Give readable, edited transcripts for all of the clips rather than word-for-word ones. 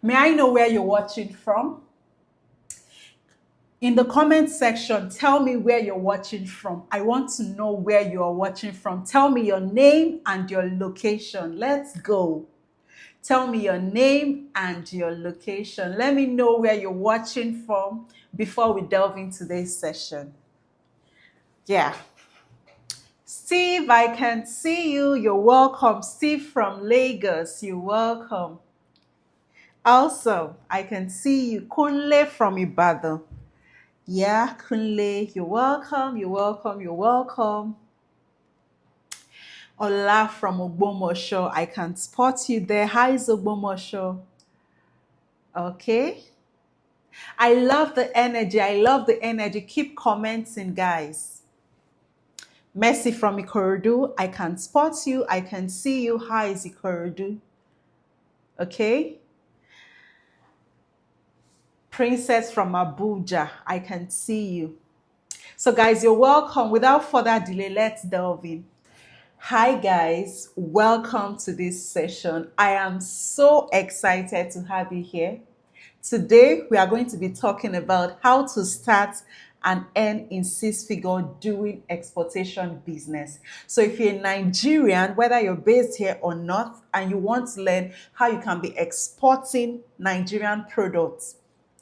May I know where you're watching from? In the comment section, tell me where you're watching from. I want to know where you are watching from. Tell me your name and your location. Let's go. Tell me your name and your location. Let me know where you're watching from before we delve into today's session. Yeah. Steve, I can see you. You're welcome. Steve from Lagos, you're welcome. Also, I can see you. Kunle from Ibadan. Yeah, Kunle, you're welcome, you're welcome, you're welcome. Ola from Ogbomosho, I can spot you there. Hi, Ogbomosho. Okay. I love the energy. I love the energy. Keep commenting, guys. Messi from Ikorodu, I can spot you. I can see you. Hi, Ikorodu. Okay. Princess from Abuja, I can see you. So, guys, you're welcome. Without further delay, let's delve in. Hi, guys. Welcome to this session. I am so excited to have you here. Today, we are going to be talking about how to start and earn in six-figure doing exportation business. So if you're a Nigerian, whether you're based here or not, and you want to learn how you can be exporting Nigerian products,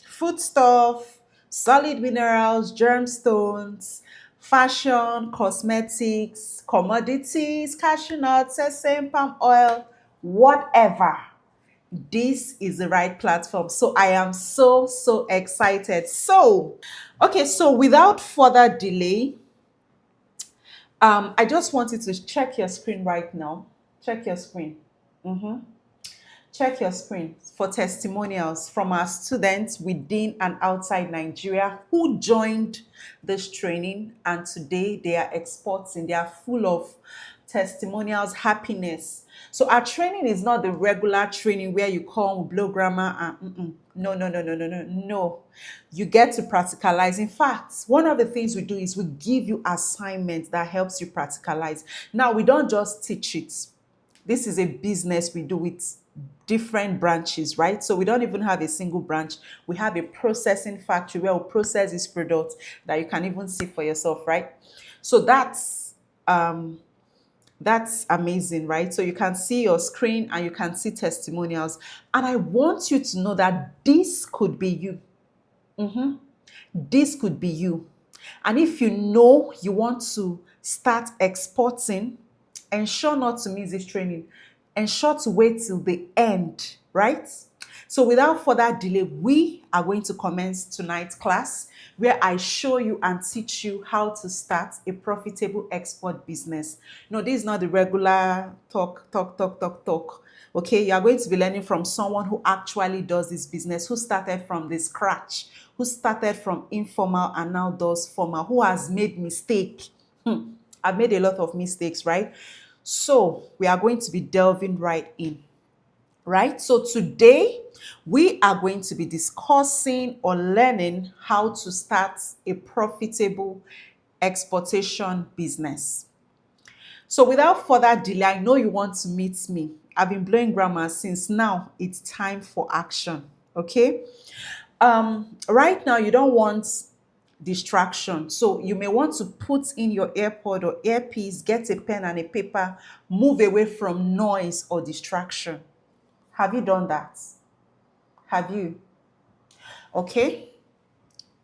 foodstuff, solid minerals, gemstones, fashion, cosmetics, commodities, cashew nuts, sesame, palm oil, whatever. This is the right platform. So I am so excited. So without further delay, I just wanted to check your screen right now. Check your screen. Mhm. Check your screen for testimonials from our students within and outside Nigeria who joined this training, and today they are exporting. They are full of testimonials, happiness. So our training is not the regular training where you come, blow grammar, and no. You get to practicalize. In fact, one of the things we do is we give you assignments that helps you practicalize. Now, we don't just teach it. This is a business we do with different branches, right? So we don't even have a single branch. We have a processing factory where we process this product that you can even see for yourself, right? So that's amazing, right? So you can see your screen and you can see testimonials. And I want you to know that this could be you. This could be you. And if you know you want to start exporting, ensure not to miss this training. Ensure to wait till the end, right? So without further delay, we are going to commence tonight's class where I show you and teach you how to start a profitable export business. No, this is not the regular talk. Okay, you are going to be learning from someone who actually does this business, who started from the scratch, who started from informal and now does formal, who has made mistake. I've made a lot of mistakes, right? So we are going to be delving right in, right? So today we are going to be discussing or learning how to start a profitable exportation business. So without further delay, I know you want to meet me. I've been blowing grammar since now. It's time for action. Okay. Right now you don't want distraction. So you may want to put in your AirPod or earpiece, get a pen and a paper, move away from noise or distraction. Have you done that? Have you? Okay.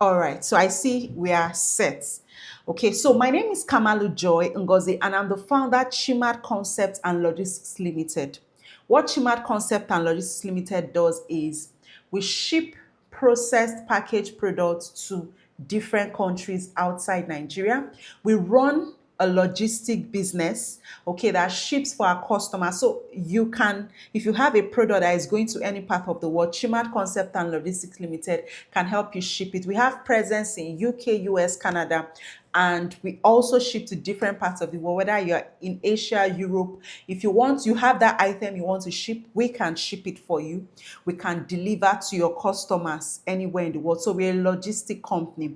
All right. So I see we are set. Okay. So my name is Kamalu Joy Ngozi, and I'm the founder Chimad Concept and Logistics Limited. What Chimad Concept and Logistics Limited does is we ship processed packaged products to different countries outside Nigeria. We run a logistic business, okay, that ships for our customers. So you can, if you have a product that is going to any part of the world, Chimad Concept and Logistics Limited can help you ship it. We have presence in UK, US, Canada, and we also ship to different parts of the world, whether you're in Asia, Europe. If you want, you have that item you want to ship, we can ship it for you. We can deliver to your customers anywhere in the world. So we're a logistic company.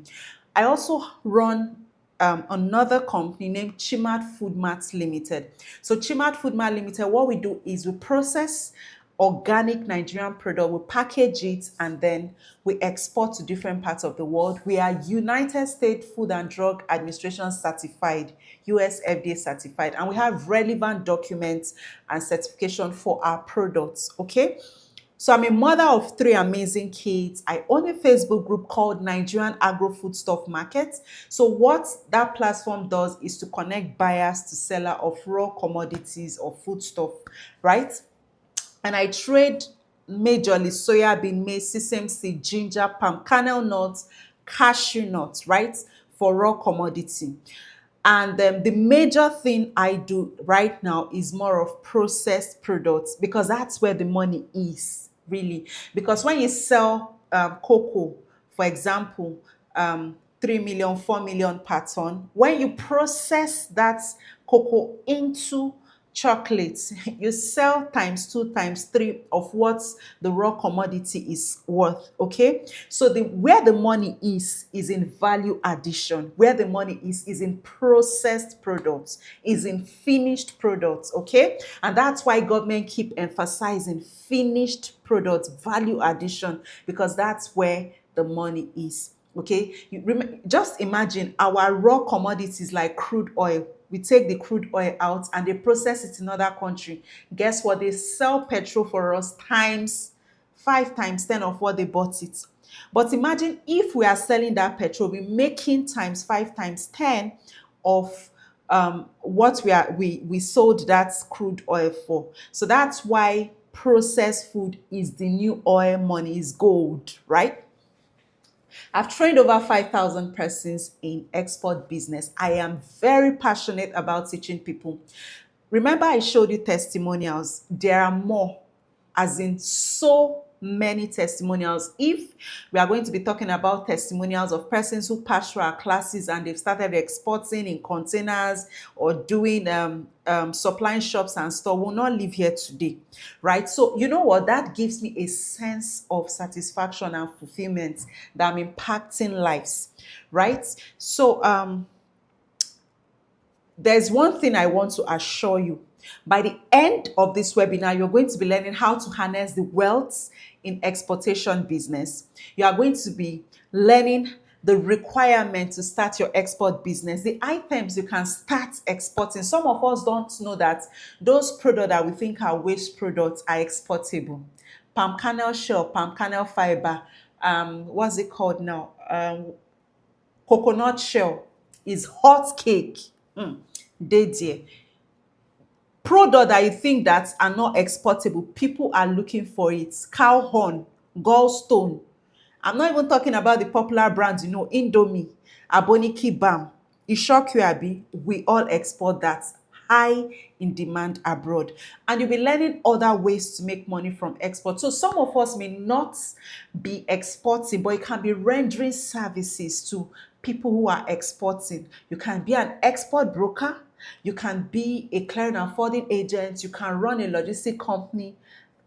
I also run another company named Chimad Food Mart Limited. So Chimad Food Mart Limited, what we do is we process organic Nigerian product, we package it, and then we export to different parts of the world. We are United States Food and Drug Administration certified, US FDA certified, and we have relevant documents and certification for our products, okay? So I'm a mother of three amazing kids. I own a Facebook group called Nigerian Agro Foodstuff Market. So what that platform does is to connect buyers to seller of raw commodities or foodstuff, right? And I trade majorly soya bean, maize, sesame seed, ginger, palm kernel nuts, cashew nuts, right? For raw commodity. And the major thing I do right now is more of processed products because that's where the money is, really. Because when you sell cocoa, for example, 3 million, 4 million per ton, when you process that cocoa into chocolates, you sell times two, times three of what the raw commodity is worth. Okay, so the where the money is in value addition. Where the money is in processed products, is in finished products. Okay, and that's why government keep emphasizing finished products, value addition, because that's where the money is. Okay, just imagine our raw commodities like crude oil. We take the crude oil out and they process it in another country. Guess what? They sell petrol for us times 5 times 10 of what they bought it. But imagine if we are selling that petrol, we're making times 5 times 10 of what we sold that crude oil for. So that's why processed food is the new oil money, is gold, right? I've trained over 5,000 persons in export business. I am very passionate about teaching people. Remember, I showed you testimonials. There are more, as in so many testimonials. If we are going to be talking about testimonials of persons who passed through our classes and they've started exporting in containers or doing supplying shops and store, we'll not live here today, right? So you know what? That gives me a sense of satisfaction and fulfillment that I'm impacting lives, right? So there's one thing I want to assure you. By the end of this webinar, you're going to be learning how to harness the wealth in exportation business. You are going to be learning the requirement to start your export business, the items you can start exporting. Some of us don't know that those products that we think are waste products are exportable. Palm kernel shell, palm kernel fiber, what's it called now? Coconut shell is hot cake. Dey there. Product that you think that are not exportable, people are looking for it. Cow horn, gallstone. I'm not even talking about the popular brands, Indomie, Aboniki Bam, Ishoku Abi. We all export that. High in demand abroad. And you'll be learning other ways to make money from export. So some of us may not be exporting, but you can be rendering services to people who are exporting. You can be an export broker. You can be a clearing and forwarding agent. You can run a logistic company,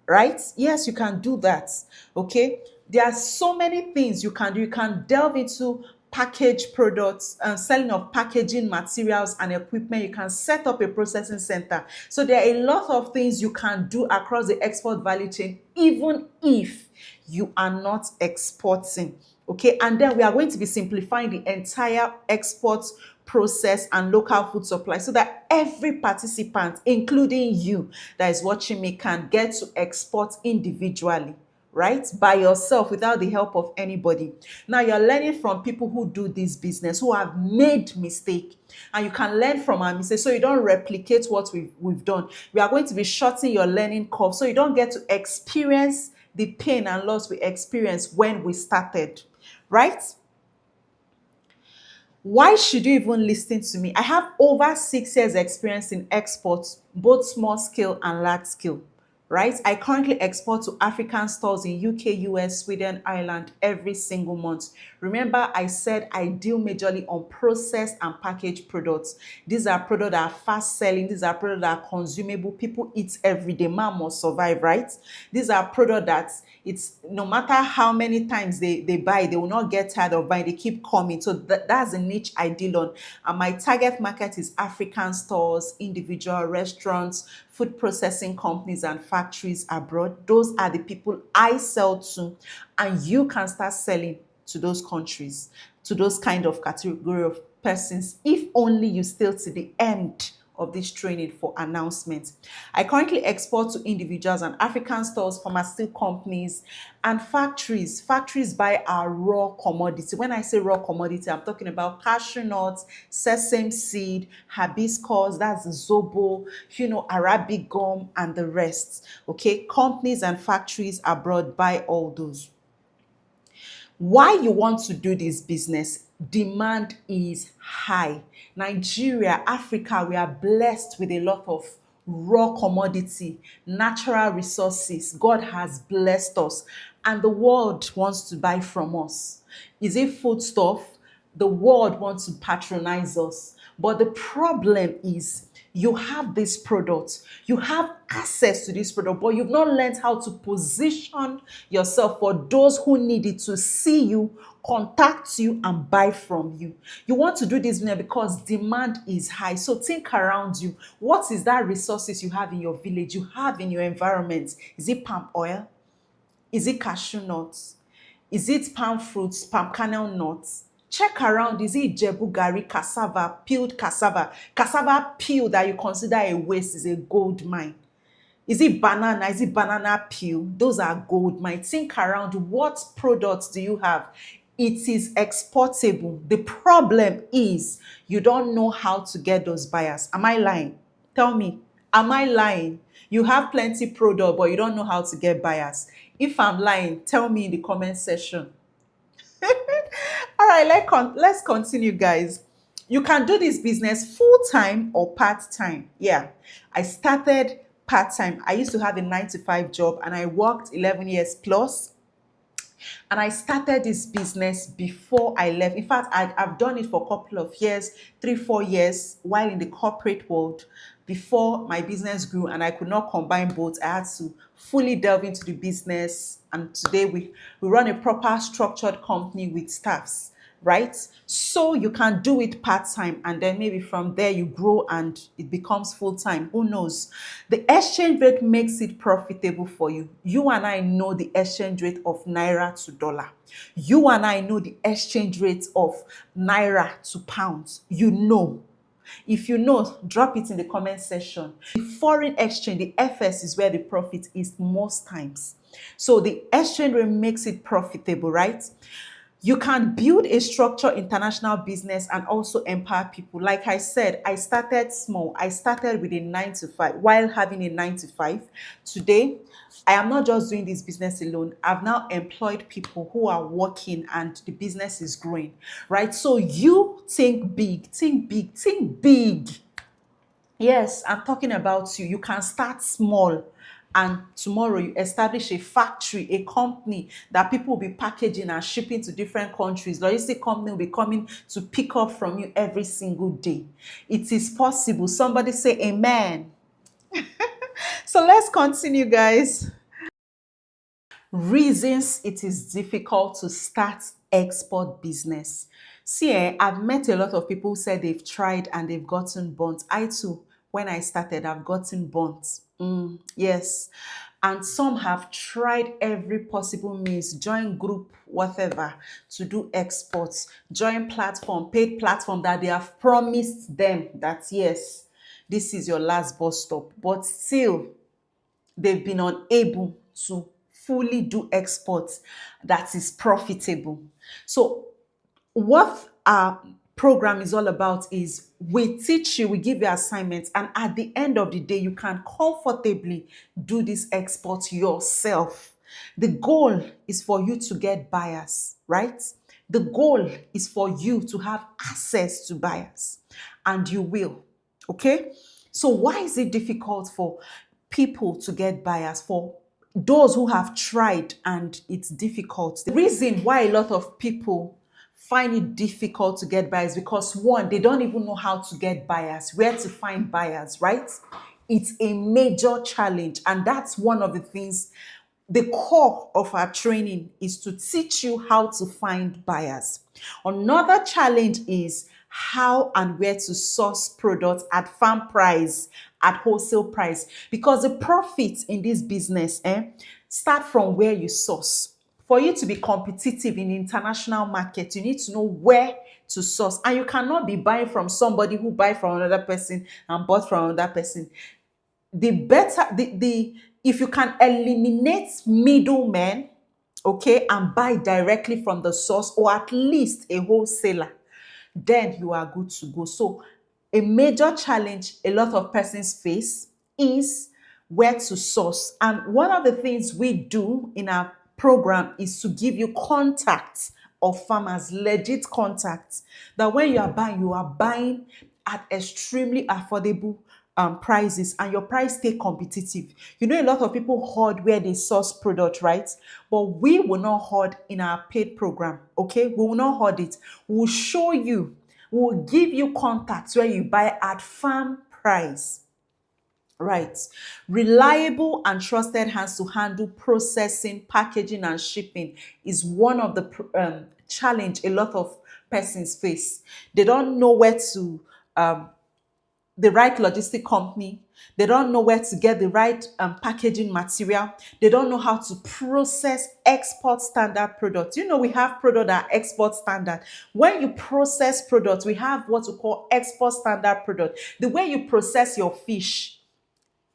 right? Yes, you can do that. Okay. There are so many things you can do. You can delve into packaged products, selling of packaging materials and equipment. You can set up a processing center. So there are a lot of things you can do across the export value chain, even if you are not exporting. Okay, and then we are going to be simplifying the entire export process and local food supply so that every participant, including you that is watching me, can get to export individually, right? By yourself, without the help of anybody. Now you're learning from people who do this business, who have made mistake, and you can learn from our mistakes so you don't replicate what we've done. We are going to be shortening your learning curve so you don't get to experience the pain and loss we experienced when we started, right? Why should you even listen to me? I have over 6 years experience in exports, both small scale and large scale, right? I currently export to African stores in UK, US, Sweden, Ireland every single month. Remember, I said I deal majorly on processed and packaged products. These are products that are fast selling. These are products that are consumable. People eat every day. Man must survive, right? These are products that it's no matter how many times they buy, they will not get tired of buying. They keep coming. So that's the niche I deal on. And my target market is African stores, individual restaurants, food processing companies and factories abroad. Those are the people I sell to, and you can start selling to those countries, to those kind of category of persons, if only you stay to the end of this training for announcements. I currently export to individuals and African stores, pharmaceutical companies, and factories. Factories buy our raw commodity. When I say raw commodity, I'm talking about cashew nuts, sesame seed, hibiscus, that's zobo, Arabic gum, and the rest. Okay, companies and factories abroad buy all those. Why you want to do this business? Demand is high. Nigeria, Africa, we are blessed with a lot of raw commodity, natural resources. God has blessed us, and the world wants to buy from us. Is it foodstuff? The world wants to patronize us. But the problem is, you have this product, you have access to this product, but you've not learned how to position yourself for those who need it to see you, contact you, and buy from you. You want to do this business because demand is high. So think around you. What is that resources you have in your village, you have in your environment? Is it palm oil? Is it cashew nuts? Is it palm fruits, palm kernel nuts? Check around. Is it Jebu Gari, cassava, peeled cassava? Cassava peel that you consider a waste is a gold mine. Is it banana? Is it banana peel? Those are gold mine. Think around. What products do you have? It is exportable. The problem is you don't know how to get those buyers. Am I lying? Tell me, am I lying? You have plenty product, but you don't know how to get buyers. If I'm lying, tell me in the comment section. All right, let's continue, guys. You can do this business full-time or part-time. Yeah, I started part-time. I used to have a 9 to 5 job, and I worked 11 years plus. And I started this business before I left. In fact, I've done it for a couple of years, 3, 4 years, while in the corporate world, before my business grew and I could not combine both. I had to fully delve into the business. And today we run a proper structured company with staffs, right? So you can do it part-time, and then maybe from there you grow and it becomes full-time. Who knows? The exchange rate makes it profitable for you. You and I know the exchange rate of naira to dollar. You and I know the exchange rate of naira to pounds. You know. If you know, drop it in the comment section. The foreign exchange, the FS, is where the profit is most times. So the exchange rate makes it profitable, right? You can build a structured international business and also empower people. Like I said, I started small. I started with a 9 to 5 while having a 9 to 5. Today, I am not just doing this business alone. I've now employed people who are working and the business is growing, right? So you think big, think big, think big. Yes, I'm talking about you. You can start small, and tomorrow you establish a factory, a company that people will be packaging and shipping to different countries. Logistic company will be coming to pick up from you every single day. It is possible. Somebody say amen. So let's continue, guys. Reasons it is difficult to start export business. See, I've met a lot of people who said they've tried and they've gotten burnt. I too, when I started, I've gotten burnt. Yes. And some have tried every possible means, join group, whatever, to do exports, join platform, paid platform that they have promised them that, yes, this is your last bus stop. But still, they've been unable to fully do exports that is profitable. So what our program is all about is we teach you, we give you assignments, and at the end of the day, you can comfortably do this export yourself. The goal is for you to get buyers, right? The goal is for you to have access to buyers, and you will, okay? So why is it difficult for people to get buyers, for those who have tried and it's difficult? The reason why a lot of people find it difficult to get buyers because, one, they don't even know how to get buyers, where to find buyers, right? It's a major challenge, and that's one of the things. The core of our training is to teach you how to find buyers. Another challenge is how and where to source products at farm price at wholesale price, because the profits in this business start from where you source. For you to be competitive in international market, you need to know where to source, and you cannot be buying from somebody who buy from another person and bought from another person. The better the if you can eliminate middlemen, okay, and buy directly from the source, or at least a wholesaler, then you are good to go. So a major challenge a lot of persons face is where to source. And one of the things we do in our program is to give you contacts of farmers, legit contacts, that when you are buying at extremely affordable prices, and your price stay competitive. You know, a lot of people hoard where they source product, right? But we will not hoard in our paid program, okay? We will not hoard it. We'll show you, we'll give you contacts where you buy at farm price. Right. Reliable and trusted hands to handle processing, packaging, and shipping is one of the challenge a lot of persons face. They don't know where to the right logistic company. They don't know where to get the right packaging material. They don't know how to process export standard products. You know, we have products that are export standard. When you process products, we have what we call export standard product. The way you process your fish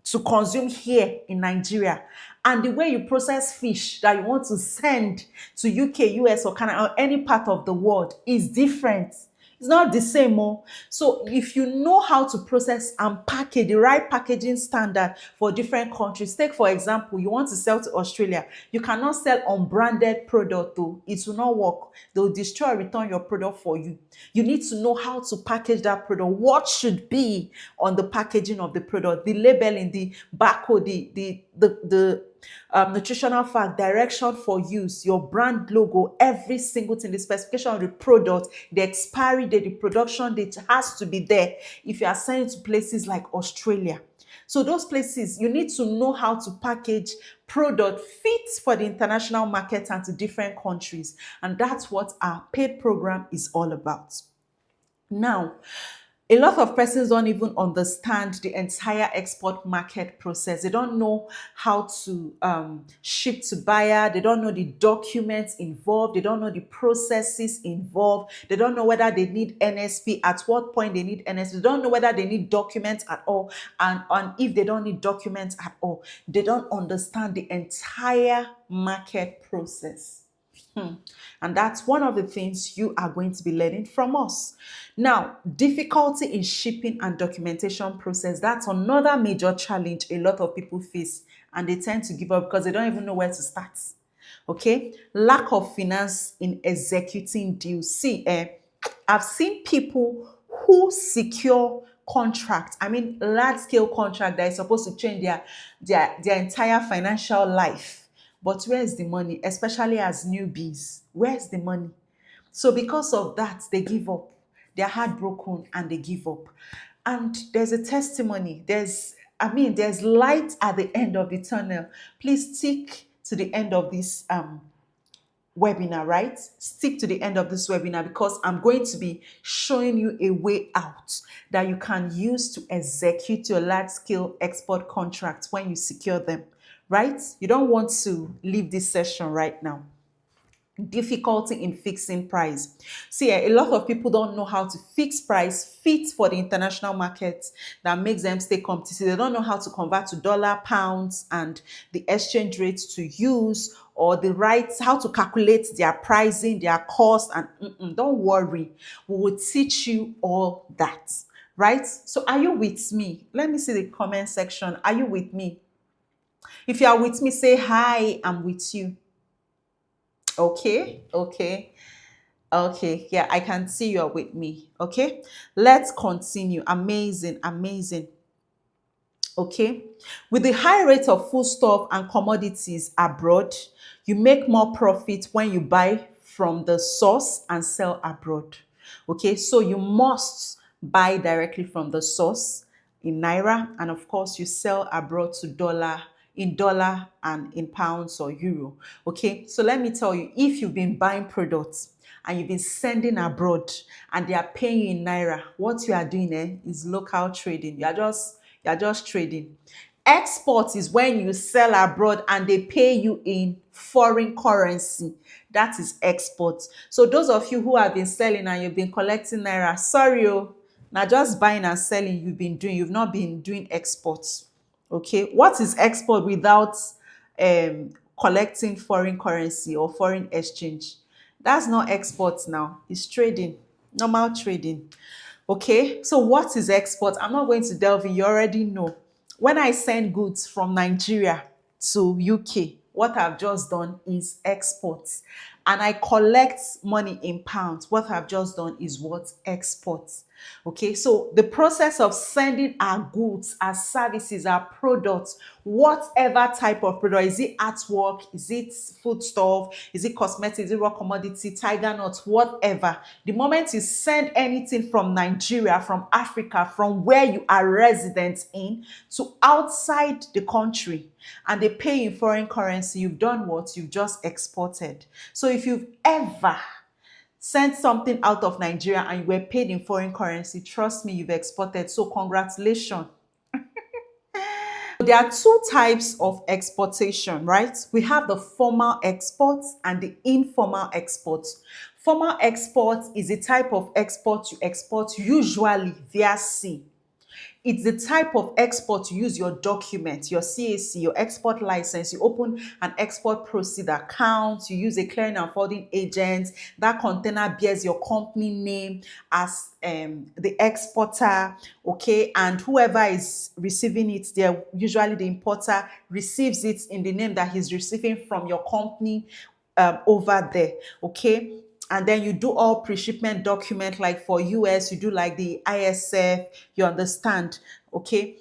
to consume here in Nigeria, and the way you process fish that you want to send to UK, US, or Canada, or any part of the world is different. It's not the same. Oh. So if you know how to process and package the right packaging standard for different countries, take for example, you want to sell to Australia, you cannot sell unbranded product though. It will not work. They'll destroy or return your product for you. You need to know how to package that product, what should be on the packaging of the product, the labeling, the barcode, the nutritional fact, direction for use, your brand logo, every single thing, the specification of the product, the expiry date, the production date has to be there if you are sending to places like Australia. So those places, you need to know how to package product fits for the international market and to different countries. And that's what our paid program is all about. Now, a lot of persons don't even understand the entire export market process. They don't know how to ship to buyer. They don't know the documents involved. They don't know the processes involved. They don't know whether they need NSP, at what point they need NSP. They don't know whether they need documents at all. And if they don't need documents at all, they don't understand the entire market process. And that's one of the things you are going to be learning from us. Now, difficulty in shipping and documentation process. That's another major challenge a lot of people face, and they tend to give up because they don't even know where to start. Okay? Lack of finance in executing deals. See, I've seen people who secure contract, I mean large scale contract that is supposed to change their entire financial life. But where's the money? Especially as newbies, where's the money? So because of that, they give up. They're heartbroken and they give up. And there's a testimony. There's light at the end of the tunnel. Please stick to the end of this webinar, right? Stick to the end of this webinar, because I'm going to be showing you a way out that you can use to execute your large scale export contracts when you secure them, right? You don't want to leave this session right now. Difficulty in fixing price. See, a lot of people don't know how to fix price fit for the international market that makes them stay competitive. They don't know how to convert to dollar, pounds, and the exchange rates to use, or the right how to calculate their pricing, their cost, and don't worry, we will teach you all that, right? So are you with me? Let me see the comment section. Are you with me? If you are with me, say hi. I'm with you. Okay. Yeah, I can see you're with me. Okay, let's continue. Amazing. Okay, with the high rate of foodstuff and commodities abroad, you make more profit when you buy from the source and sell abroad. Okay, so you must buy directly from the source in naira, and of course you sell abroad to dollar and in pounds or euro. Okay, so let me tell you, if you've been buying products and you've been sending abroad and they are paying you in naira, what you are doing is local trading. You're just trading. Export is when you sell abroad and they pay you in foreign currency. That is export. So those of you who have been selling and you've been collecting naira, sorry, now just buying and selling you've been doing. You've not been doing exports. Okay, what is export without collecting foreign currency or foreign exchange? That's not export now. It's trading, normal trading. Okay, so what is export? I'm not going to delve in, you already know. When I send goods from Nigeria to UK, what I've just done is export. And I collect money in pounds. What I've just done is what? Export. Okay, so the process of sending our goods, our services, our products, whatever type of product, is it artwork, is it foodstuff, is it cosmetics, is it raw commodity, tiger nuts, whatever. The moment you send anything from Nigeria, from Africa, from where you are resident in to outside the country, and they pay in foreign currency, you've done what? You've just exported. So if you've ever sent something out of Nigeria and you were paid in foreign currency, trust me, you've exported. So congratulations. There are two types of exportation, right? We have the formal exports and the informal exports. Formal export is a type of export you export usually via sea. It's the type of export you use your document, your CAC, your export license. You open an export proceed account, you use a clearing and forwarding agent. That container bears your company name as the exporter, okay? And whoever is receiving it, they're usually the importer, receives it in the name that he's receiving from your company over there, okay? And then you do all pre-shipment document, like for US you do like the ISF, you understand, okay?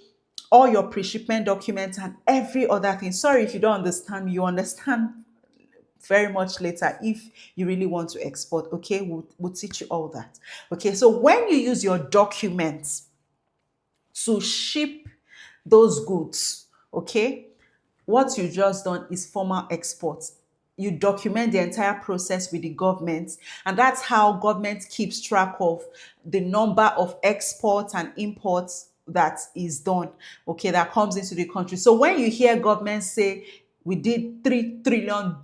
All your pre-shipment documents and every other thing. Sorry if you don't understand, you understand very much later if you really want to export, okay? We'll teach you all that. Okay, so when you use your documents to ship those goods, okay, what you just done is formal export. You document the entire process with the government, and that's how government keeps track of the number of exports and imports that is done, okay, that comes into the country. So when you hear government say we did $3 trillion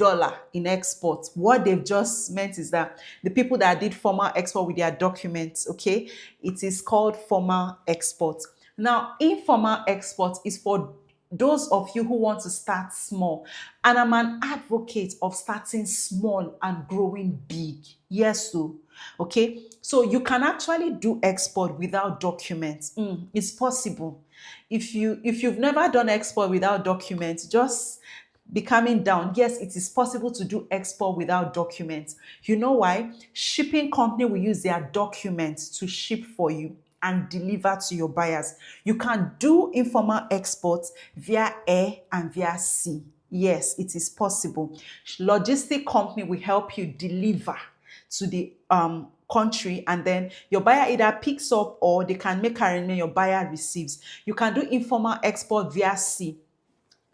in exports, what they've just meant is that the people that did formal export with their documents, okay, it is called formal export. Now informal export is for those of you who want to start small. And I'm an advocate of starting small and growing big. Yes, so okay. So you can actually do export without documents. It's possible. If you've never done export without documents, just be coming down. Yes, it is possible to do export without documents. You know why? Shipping company will use their documents to ship for you and deliver to your buyers. You can do informal exports via air and via sea. Yes, it is possible. Logistic company will help you deliver to the country, and then your buyer either picks up or they can make arrangement your buyer receives. You can do informal export via sea.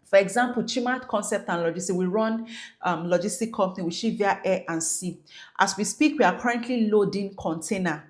For example, Chimat Concept and Logistics, we run logistic company, we ship via air and sea. As we speak, we are currently loading container.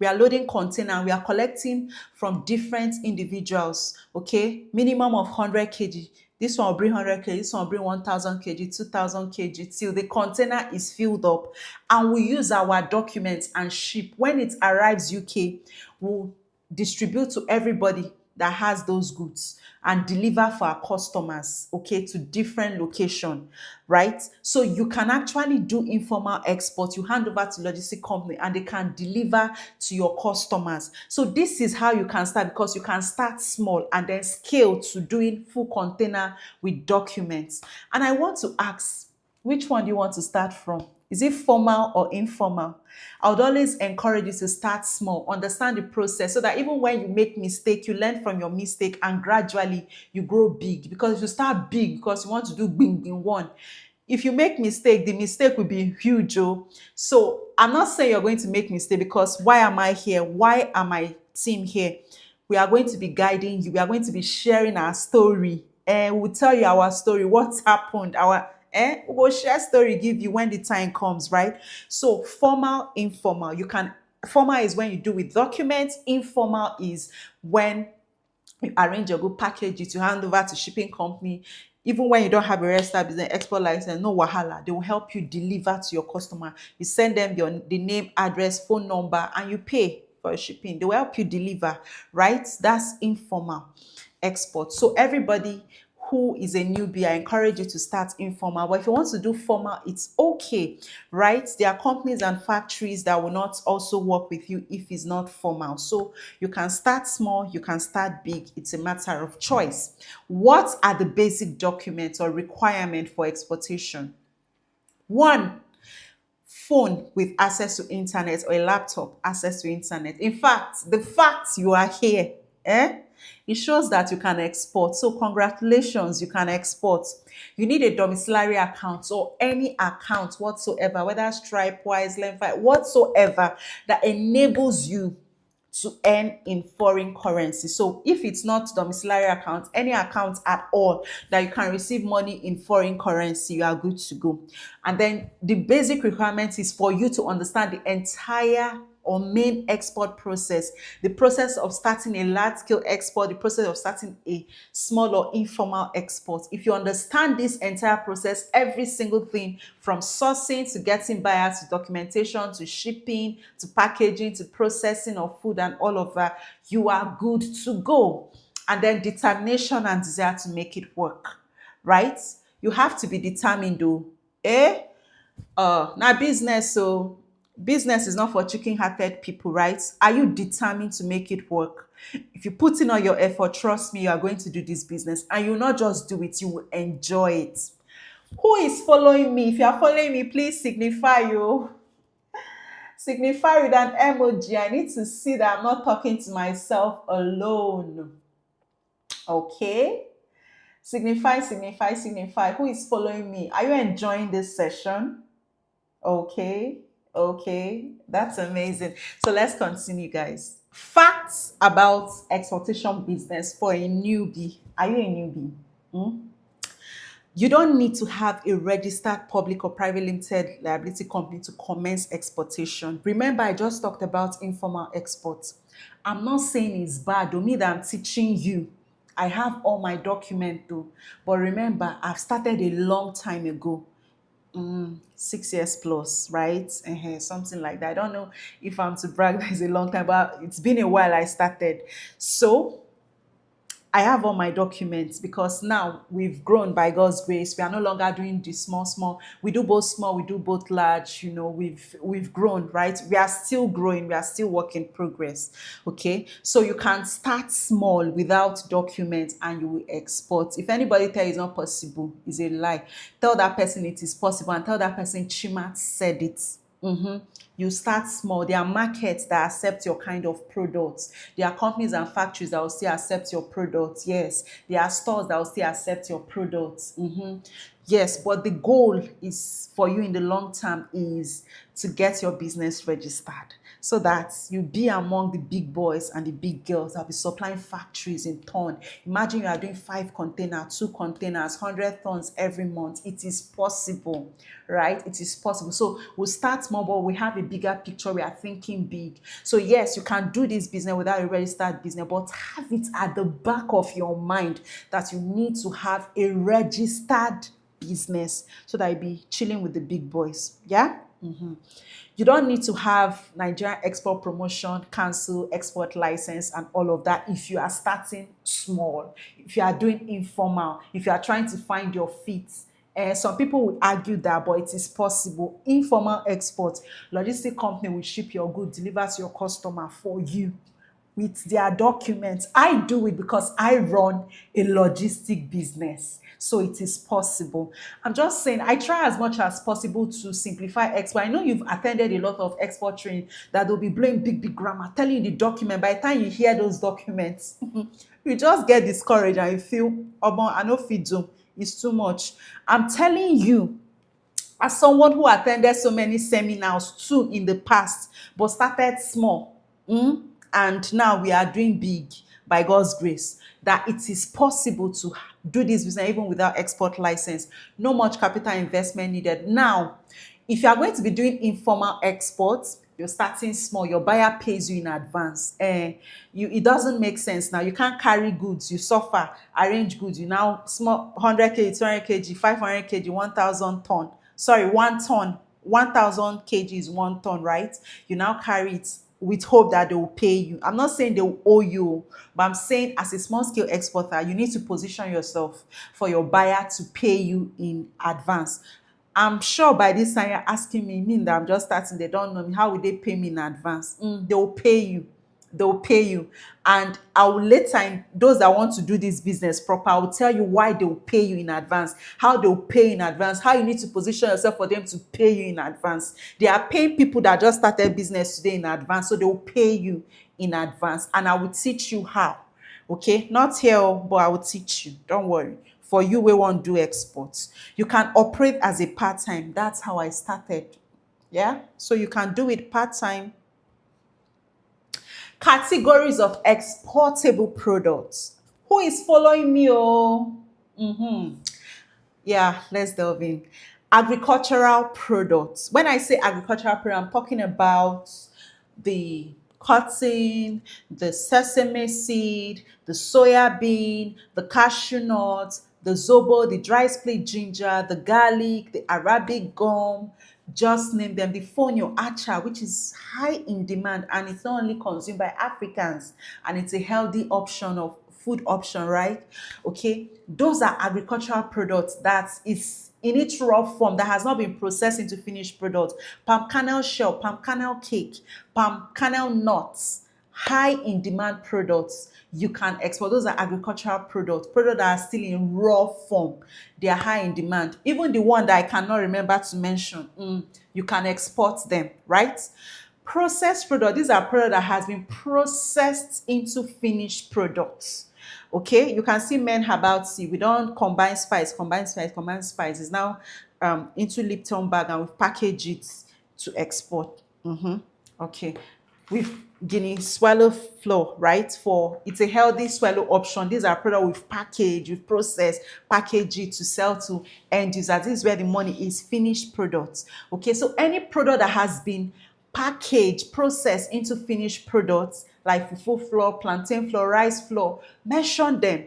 We are loading container. We are collecting from different individuals, okay? Minimum of 100 kg. This one will bring 100 kg, this one will bring 1,000 kg, 2,000 kg till the container is filled up. And we use our documents and ship. When it arrives UK, we'll distribute to everybody that has those goods and deliver for our customers, okay, to different location, right? So you can actually do informal export. You hand over to logistic company and they can deliver to your customers. So this is how you can start, because you can start small and then scale to doing full container with documents. And I want to ask, which one do you want to start from? Is it formal or informal? I would always encourage you to start small, understand the process, so that even when you make mistake, you learn from your mistake and gradually you grow big. Because if you start big because you want to do bing in one, if you make mistake, the mistake will be huge. Oh. So I'm not saying you're going to make mistake, because why am I here? Why are my team here? We are going to be guiding you. We are going to be sharing our story, and we'll tell you our story, what's happened, we'll share story, give you when the time comes, right? So formal, informal. Formal is when you do with documents. Informal is when you arrange your good package it, you hand over to shipping company. Even when you don't have a registered business export license, no wahala. They will help you deliver to your customer. You send them the name, address, phone number, and you pay for shipping. They will help you deliver, right? That's informal export. So everybody who is a newbie, I encourage you to start informal. But if you want to do formal, it's okay, right? There are companies and factories that will not also work with you if it's not formal. So you can start small, you can start big. It's a matter of choice. What are the basic documents or requirements for exportation? One, phone with access to internet or a laptop access to internet. In fact, the fact you are here, it shows that you can export. So congratulations, you can export. You need a domiciliary account or any account whatsoever, whether Stripe, Wise, Lenfi, whatsoever that enables you to earn in foreign currency. So if it's not domiciliary account, any account at all that you can receive money in foreign currency, you are good to go. And then the basic requirement is for you to understand the entire or main export process, the process of starting a large scale export, the process of starting a small or informal export. If you understand this entire process, every single thing from sourcing to getting buyers to documentation to shipping to packaging to processing of food and all of that, you are good to go. And then determination and desire to make it work, right? You have to be determined though. Now business, so business is not for chicken-hearted people, right? Are you determined to make it work? If you put in all your effort, trust me, you are going to do this business, and you'll not just do it, you will enjoy it. Who is following me? If you are following me, please signify you. Signify with an emoji. I need to see that I'm not talking to myself alone. Okay? Signify, signify, signify. Who is following me? Are you enjoying this session? Okay, okay, that's amazing. So let's continue, guys. Facts about exportation business for a newbie. Are you a newbie? Hmm? You don't need to have a registered public or private limited liability company to commence exportation. Remember, I just talked about informal exports. I'm not saying it's bad, don't mean that I'm teaching you. I have all my documents though. But remember, I've started a long time ago. 6 years plus, right? Something like that. I don't know if I'm to brag, that is a long time, but it's been a while I started. So I have all my documents because now we've grown by God's grace. We are no longer doing the small, small. We do both small, we do both large. We've grown, right? We are still growing. We are still work in progress. Okay, so you can start small without documents and you will export. If anybody tell you it's not possible, it's a lie. Tell that person it is possible and tell that person Chima said it. You start small. There are markets that accept your kind of products. There are companies and factories that will still accept your products. Yes. There are stores that will still accept your products. Yes, but the goal is for you in the long term is to get your business registered so that you be among the big boys and the big girls that will be supplying factories in ton. Imagine you are doing 5 containers, 2 containers, 100 tons every month. It is possible, right? It is possible. So we'll start small, but we have a bigger picture. We are thinking big. So yes, you can do this business without a registered business, but have it at the back of your mind that you need to have a registered business so that you be chilling with the big boys. Yeah. You don't need to have Nigerian export promotion, council, export license, and all of that if you are starting small, if you are doing informal, if you are trying to find your feet. Some people will argue that, but it is possible. Informal export, logistic company will ship your goods, deliver to your customer for you with their documents. I do it because I run a logistic business. So it is possible. I'm just saying, I try as much as possible to simplify export. I know you've attended a lot of export training that they'll be blowing big, big grammar, telling you the document. By the time you hear those documents, you just get discouraged and you feel, oh, I know Fidzo, it's too much. I'm telling you, as someone who attended so many seminars too in the past, but started small, and now we are doing big by God's grace, that it is possible to do this business even without export license. No much capital investment needed. Now, if you are going to be doing informal exports, You're starting small, your buyer pays you in advance. It doesn't make sense now. You can't carry goods, you suffer, arrange goods, you now small 100 kg, 200 kg, 500 kg, 1,000 ton. Sorry, 1 ton, 1,000 kg is 1 ton, right? You now carry it with hope that they will pay you. I'm not saying they will owe you, but I'm saying as a small scale exporter, you need to position yourself for your buyer to pay you in advance. I'm sure by this time you're asking me, mean that I'm just starting, they don't know me. How will they pay me in advance? They will pay you. They will pay you. And I will later, those that want to do this business proper, I will tell you why they will pay you in advance, how they will pay in advance, how you need to position yourself for them to pay you in advance. They are paying people that just started business today in advance, so they will pay you in advance. And I will teach you how. Okay, not here, but I will teach you. Don't worry. For you, we won't do exports. You can operate as a part-time. That's how I started. Yeah, so you can do it part-time. Categories of exportable products. Who is following me? Oh, yeah, let's delve in. Agricultural products. When I say agricultural product, I'm talking about the cotton, the sesame seed, the soya bean, the cashew nut, the zobo, the dry split ginger, the garlic, the Arabic gum, just name them. The fonio acha, which is high in demand and it's not only consumed by Africans, and it's a healthy option of food option, right? Okay, those are agricultural products that is in its raw form, that has not been processed into finished product. Palm kernel shell, palm kernel cake, palm kernel nuts, high in demand products you can export. Those are agricultural products that are still in raw form. They are high in demand. Even the one that I cannot remember to mention, you can export them, right? Processed product, these are products that has been processed into finished products. Okay, you can see men herbal tea. We don't combine spice. It's now into Lipton bag and we package it to export. Okay, with Guinea swallow flour, right? For it's a healthy swallow option. These are products we've packaged, we've processed, package it to sell to end users. This is where the money is, finished products. Okay, so any product that has been packaged, processed into finished products like fufu flour, plantain flour, rice flour, mention them.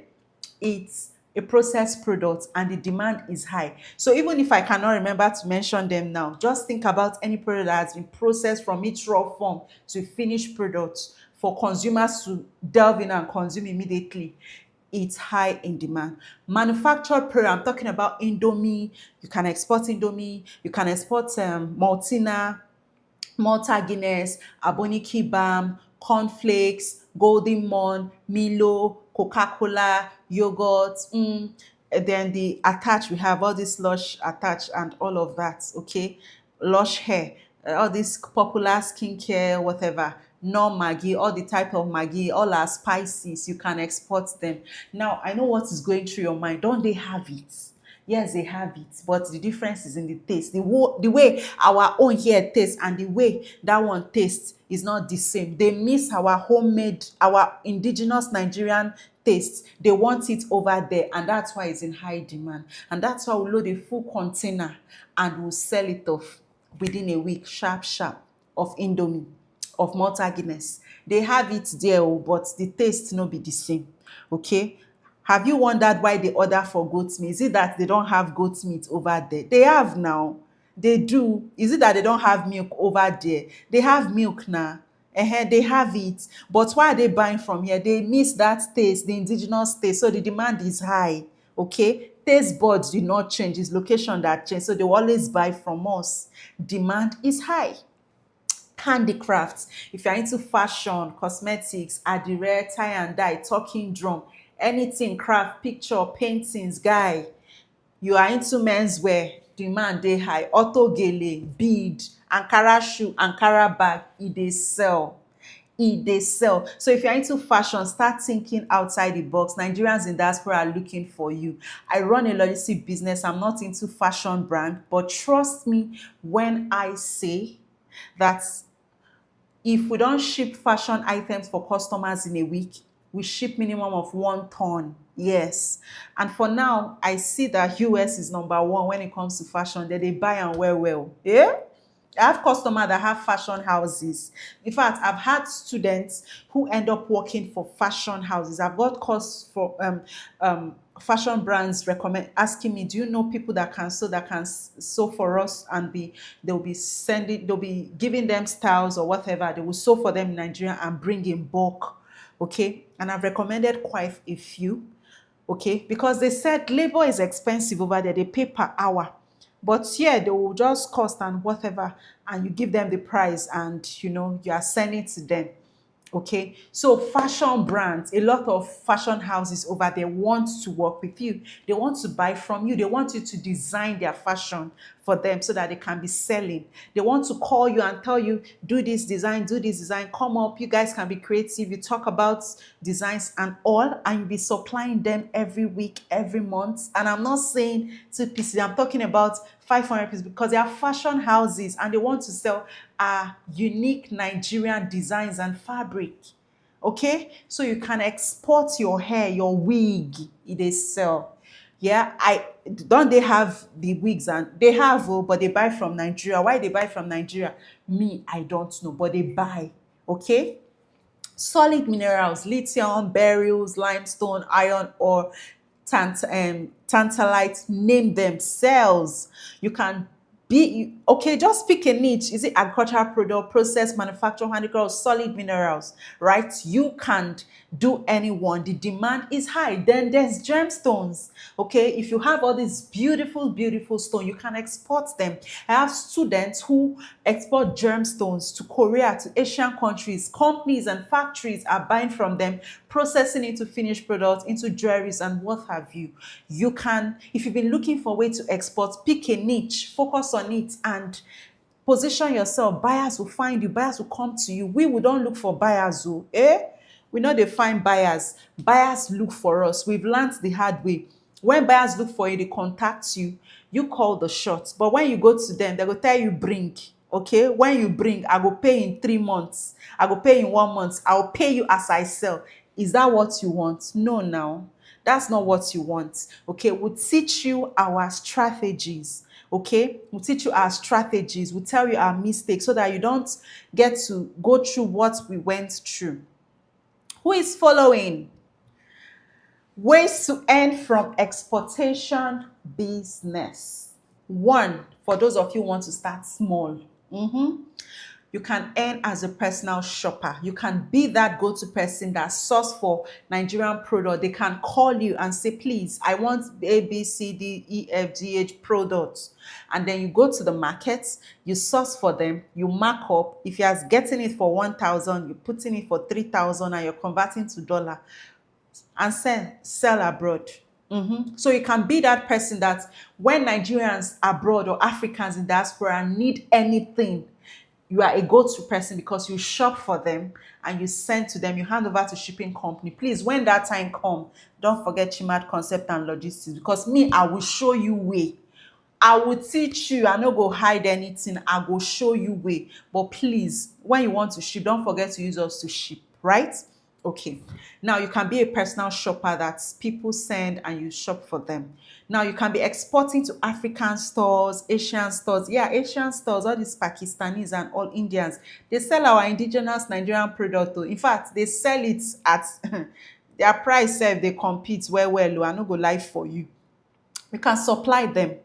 It's a processed product and the demand is high. So even if I cannot remember to mention them now, just think about any product that has been processed from its raw form to finished product for consumers to delve in and consume immediately. It's high in demand. Manufactured product, I'm talking about Indomie. You can export Indomie. You can export Maltina, Malta Guinness, Aboniki Balm, cornflakes, Golden Morn, Milo, Coca-Cola, yogurt, and then the attached, we have all this Lush attached and all of that, okay? Lush hair, all this popular skincare, whatever, no Maggi, all the type of Maggi, all our spices, you can export them. Now, I know what is going through your mind. Don't they have it? Yes, they have it, but the difference is in the taste. The way our own here tastes and the way that one tastes is not the same. They miss our homemade, our indigenous Nigerian taste. They want it over there, and that's why it's in high demand. And that's why we load a full container and we'll sell it off within a week, sharp, sharp, of Indomie, of Malta Guinness. They have it there, oh, but the taste no be the same. Okay? Have you wondered why they order for goat meat? Is it that they don't have goat meat over there? They have now. They do. Is it that they don't have milk over there? They have milk now. They have it. But why are they buying from here? They miss that taste, the indigenous taste. So the demand is high. Okay? Taste buds did not change. It's location that changed. So they will always buy from us. Demand is high. Handicrafts, if you're into fashion, cosmetics, adire, tie and dye, talking drum, anything craft, picture, paintings, guy, you are into menswear, demand dey high. Auto gele, bead, ankara shoe, ankara bag, dey sell. Dey sell. So if you're into fashion, start thinking outside the box. Nigerians in diaspora are looking for you. I run a logistic business. I'm not into fashion brand, but trust me when I say that if we don't ship fashion items for customers in a week, we ship minimum of 1 ton. Yes. And for now, I see that US is number one when it comes to fashion. They buy and wear well. Yeah? I have customers that have fashion houses. In fact, I've had students who end up working for fashion houses. I've got calls for fashion brands recommend asking me, do you know people that can sew, sew for us, and they'll be sending, they'll be giving them styles or whatever. They will sew for them in Nigeria and bring in bulk. Okay, and I've recommended quite a few. Okay, because they said labor is expensive over there, they pay per hour, but here they will just cost and whatever, and you give them the price, and you are sending to them. Okay, so fashion brands, a lot of fashion houses over there want to work with you. They want to buy from you. They want you to design their fashion for them so that they can be selling. They want to call you and tell you, do this design, come up. You guys can be creative. You talk about designs and all, and you'll be supplying them every week, every month. And I'm not saying 2 pieces, I'm talking about 500 pieces, because they are fashion houses and they want to sell unique Nigerian designs and fabric. Okay, so you can export your hair, your wig, they sell. Yeah, I don't, they have the wigs, and they have, oh, but they buy from Nigeria. Why they buy from Nigeria? Me, I don't know, but they buy. Okay, solid minerals, lithium, beryls, limestone, iron ore, tantalite, name them, cells. You can be okay, just pick a niche. Is it agricultural product, process, manufacture, handicraft, solid minerals, right? You can't do anyone. The demand is high. Then there's gemstones. Okay, if you have all these beautiful, beautiful stone, you can export them. I have students who export gemstones to Korea, to Asian countries. Companies and factories are buying from them, processing into finished products, into jewelries and what have you. You can, if you've been looking for a way to export, pick a niche, focus on it, and position yourself. Buyers will find you. Buyers will come to you. We don't look for buyers, oh, eh? We know they find buyers. Buyers look for us. We've learned the hard way. When buyers look for you, they contact you. You call the shots. But when you go to them, they will tell you bring. Okay, when you bring, I will pay in 3 months. I will pay in 1 month. I will pay you as I sell. Is that what you want? No, now. That's not what you want. Okay, we'll teach you our strategies. Okay, we'll teach you our strategies. We'll tell you our mistakes so that you don't get to go through what we went through. Who is following? Ways to earn from exportation business. One, for those of you who want to start small. You can earn as a personal shopper. You can be that go-to person that source for Nigerian product. They can call you and say, please, I want A, B, C, D, E, F, G, H products. And then you go to the market, you source for them, you mark up. If you're getting it for 1,000, you're putting it for 3,000 and you're converting to dollar and sell abroad. So you can be that person that when Nigerians abroad or Africans in diaspora need anything, you are a go-to person because you shop for them and you send to them, you hand over to shipping company. Please, when that time come, don't forget Chimad Concept and Logistics, because me, I will show you way. I will teach you. I no go hide anything. I go show you way. But please, when you want to ship, don't forget to use us to ship, right? Okay. Now you can be a personal shopper that people send and you shop for them. Now you can be exporting to African stores, Asian stores. Yeah, Asian stores, all these Pakistanis and all Indians, they sell our indigenous Nigerian product. In fact, they sell it at their price. They compete well. I no go lie for you. We can supply them.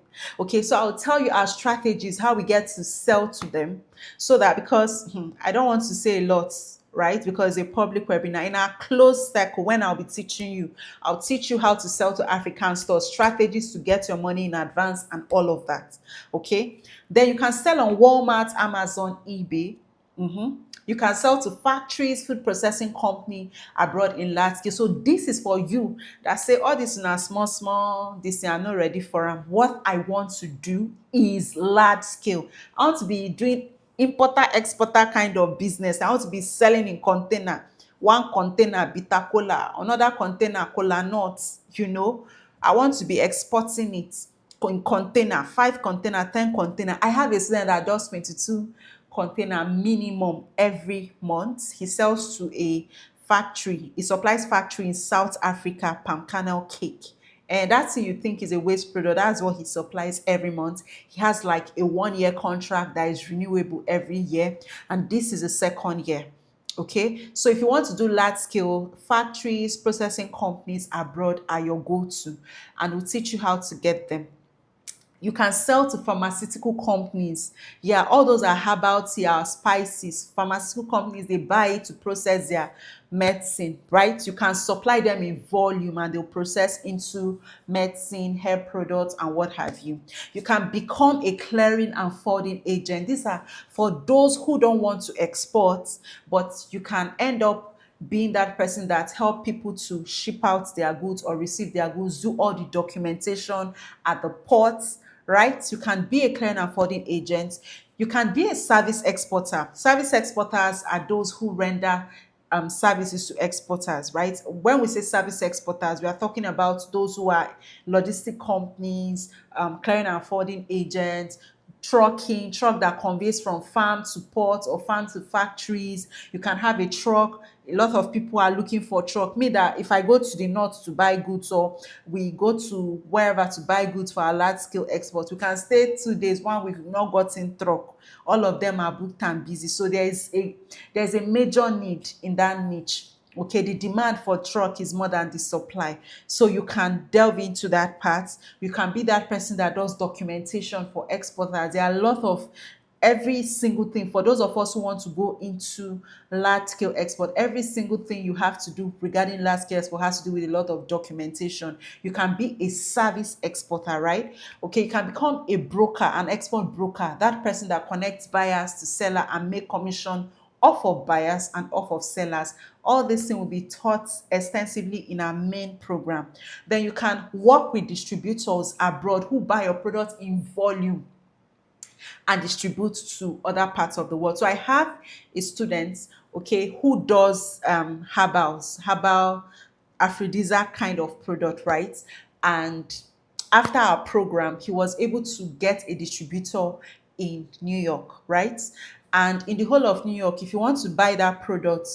Okay, so I'll tell you our strategies, how we get to sell to them, so that, because I don't want to say a lot, right? Because a public webinar, in our closed circle, when I'll be teaching you, I'll teach you how to sell to African stores, strategies to get your money in advance and all of that. Okay, then you can sell on Walmart, Amazon, eBay. You can sell to factories, food processing company abroad in large scale. So this is for you that say, all this in a small, this are not ready for them. What I want to do is large scale. I want to be doing importer, exporter kind of business. I want to be selling in container. One container bitter cola, another container cola nuts, I want to be exporting it in container, 5 container, 10 container. I have a student that does 22 container minimum every month. He sells to a factory. He supplies factory in South Africa, palm kernel cake. And that's thing you think is a waste product, that's what he supplies every month. He has like a 1 year contract that is renewable every year, and this is the second year. Okay, so if you want to do large scale, factories, processing companies abroad are your go-to, and we'll teach you how to get them. You can sell to pharmaceutical companies. Yeah, all those are herbal tea, are spices. Pharmaceutical companies, they buy it to process their medicine, right? You can supply them in volume and they'll process into medicine, hair products, and what have you. You can become a clearing and forwarding agent. These are for those who don't want to export, but you can end up being that person that help people to ship out their goods or receive their goods, do all the documentation at the ports, right? You can be a clearing and forwarding agent. You can be a service exporter. Service exporters are those who render services to exporters, right? When we say service exporters, we are talking about those who are logistic companies, clearing and forwarding agents, truck that conveys from farm to port or farm to factories. You can have a truck. A lot of people are looking for truck. Me, that if I go to the north to buy goods, or we go to wherever to buy goods for our large scale export, we can stay 2 days, 1 week, we've not gotten truck. All of them are booked and busy. So there's a major need in that niche. Okay, the demand for truck is more than the supply. So you can delve into that part. You can be that person that does documentation for exporters. There are a lot of every single thing for those of us who want to go into large scale export. Every single thing you have to do regarding large scale export has to do with a lot of documentation. You can be a service exporter, right? Okay, you can become a broker, an export broker, that person that connects buyers to seller and make commission off of buyers and off of sellers. All this thing will be taught extensively in our main program. Then you can work with distributors abroad who buy your product in volume and distribute to other parts of the world. So I have a student, okay, who does herbal aphrodisiac kind of product, right? And after our program, he was able to get a distributor in New York, right? And in the whole of New York, if you want to buy that product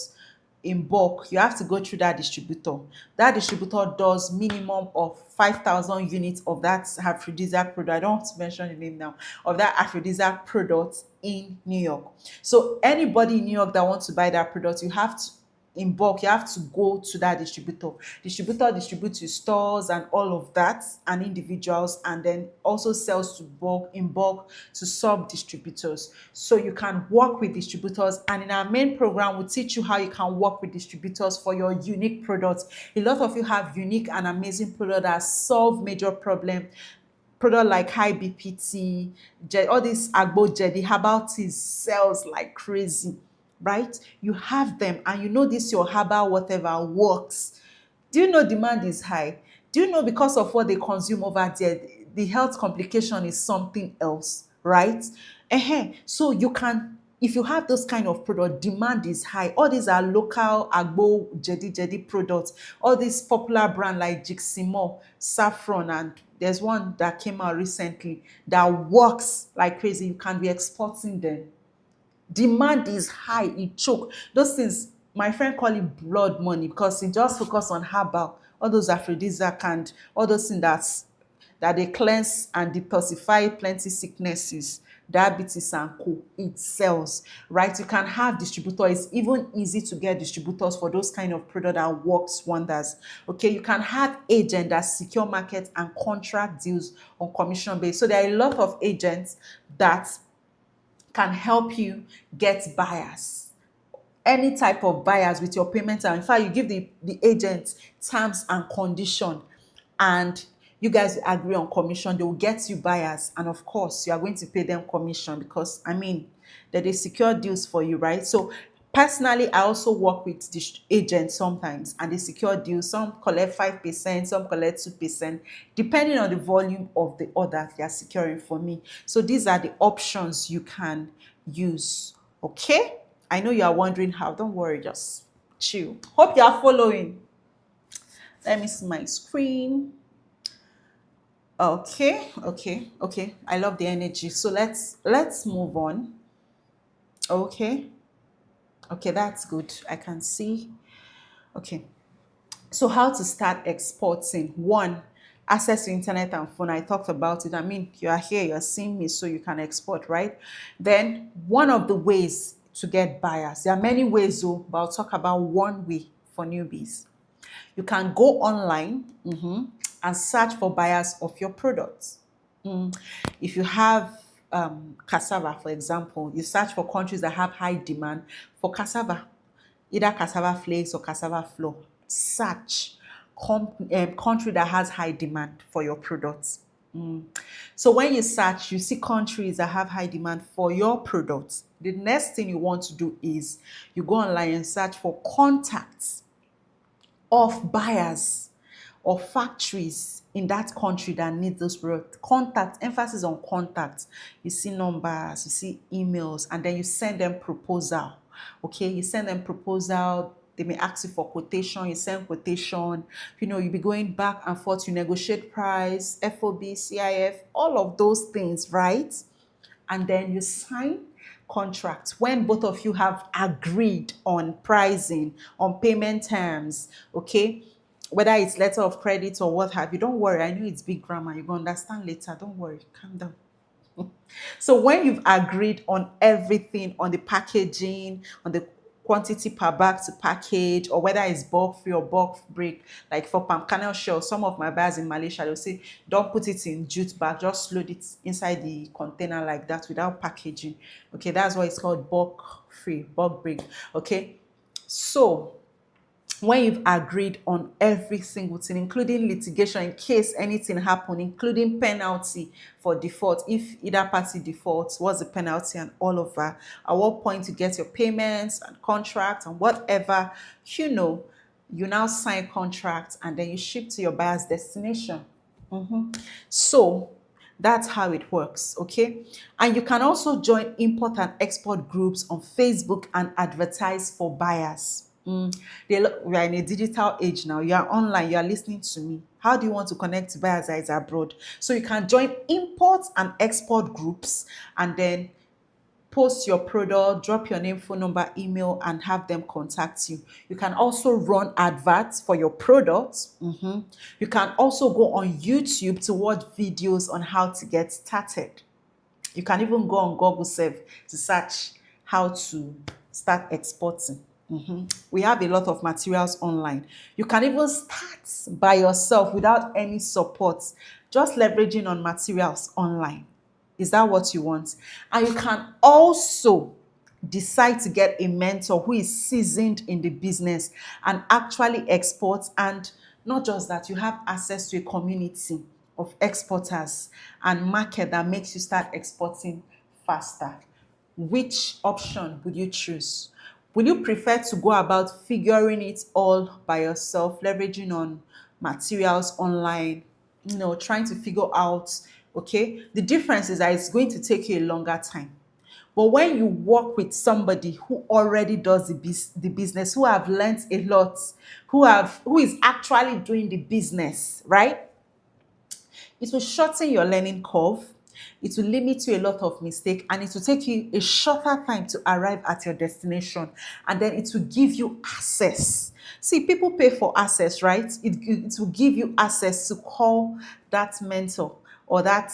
in bulk, you have to go through that distributor. That distributor does minimum of 5,000 units of that aphrodisiac product. I don't want to mention the name now, of that aphrodisiac product in New York. So anybody in New York that wants to buy that product, you have to, in bulk, you have to go to that distributor. Distributor distributes to stores and all of that, and individuals, and then also sells to bulk, in bulk, to sub distributors. So you can work with distributors, and in our main program we'll teach you how you can work with distributors for your unique products. A lot of you have unique and amazing products that solve major problem. Product like high BPT, all these Agbo the herbal teas sells like crazy, right? You have them, and you know this your herbal whatever works. Do you know demand is high? Do you know because of what they consume over there, the health complication is something else, right? So you can, if you have those kind of product, demand is high. All these are local Agbo Jedi products. All these popular brand like Jiximo, Saffron, and there's one that came out recently that works like crazy. You can be exporting them. Demand is high, it choke. Those things, my friend call it blood money, because he just focus on herbal, all those aphrodisiac and all those things that they cleanse and detoxify plenty sicknesses, diabetes and co. It sells, right? You can have distributors. It's even easy to get distributors for those kind of product that works wonders. Okay, you can have agents that secure market and contract deals on commission base. So there are a lot of agents that can help you get buyers, any type of buyers with your payment. And in fact, you give the agent terms and condition, and you guys will agree on commission. They will get you buyers, and of course you are going to pay them commission, because I mean that they secure deals for you, right? So personally, I also work with this agents sometimes, and they secure deals. Some collect 5%, some collect 2%, depending on the volume of the order they are securing for me. So these are the options you can use. Okay, I know you are wondering how. Don't worry, just chill. Hope you are following. Let me see my screen. Okay. I love the energy. So let's move on. Okay. Okay, that's good. I can see. Okay. So how to start exporting? One, Access to internet and phone, I talked about it. I mean, you are here, you're seeing me, so you can export, right? Then one of the ways to get buyers, there are many ways though, but I'll talk about one way for newbies. You can go online and search for buyers of your products. If you have cassava, for example, you search for countries that have high demand for cassava, either cassava flakes or cassava flour. Search country that has high demand for your products. So when you search, you see countries that have high demand for your products. The next thing you want to do is you go online and search for contacts of buyers or factories in that country that need those products. Contact, emphasis on contact. You see numbers, you see emails, and then you send them proposal. Okay, you send them proposal. They may ask you for quotation. You send quotation. You be going back and forth. You negotiate price, FOB, CIF, all of those things, right? And then you sign contracts when both of you have agreed on pricing, on payment terms, okay? Whether it's letter of credit or what have you, don't worry. I know it's big grammar. You will understand later. Don't worry. Calm down. So when you've agreed on everything, on the packaging, on the quantity per bag to package, or whether it's bulk free or bulk break, like for palm kernel shell, some of my buyers in Malaysia, they'll say, don't put it in jute bag, just load it inside the container like that without packaging. Okay, that's why it's called bulk free, bulk break. Okay, so when you've agreed on every single thing, including litigation in case anything happen, including penalty for default, if either party defaults, what's the penalty and all of that, at what point you get your payments and contract and whatever, you now sign contract and then you ship to your buyer's destination. So that's how it works, okay? And you can also join import and export groups on Facebook and advertise for buyers. We are in a digital age now. You are online, you are listening to me. How do you want to connect to buyers that is abroad? So you can join import and export groups and then post your product, drop your name, phone number, email, and have them contact you. You can also run adverts for your products. You can also go on YouTube to watch videos on how to get started. You can even go on Google Serve to search how to start exporting. We have a lot of materials online. You can even start by yourself without any support, just leveraging on materials online. Is that what you want? And you can also decide to get a mentor who is seasoned in the business and actually exports. And not just that, you have access to a community of exporters and market that makes you start exporting faster. Which option would you choose? Would you prefer to go about figuring it all by yourself, leveraging on materials online, trying to figure out, okay? The difference is that it's going to take you a longer time. But when you work with somebody who already does the business, who have learned a lot, who is actually doing the business, right? It will shorten your learning curve. It will limit you a lot of mistake, and it will take you a shorter time to arrive at your destination. And then it will give you access. See, people pay for access, right? It will give you access to call that mentor or that,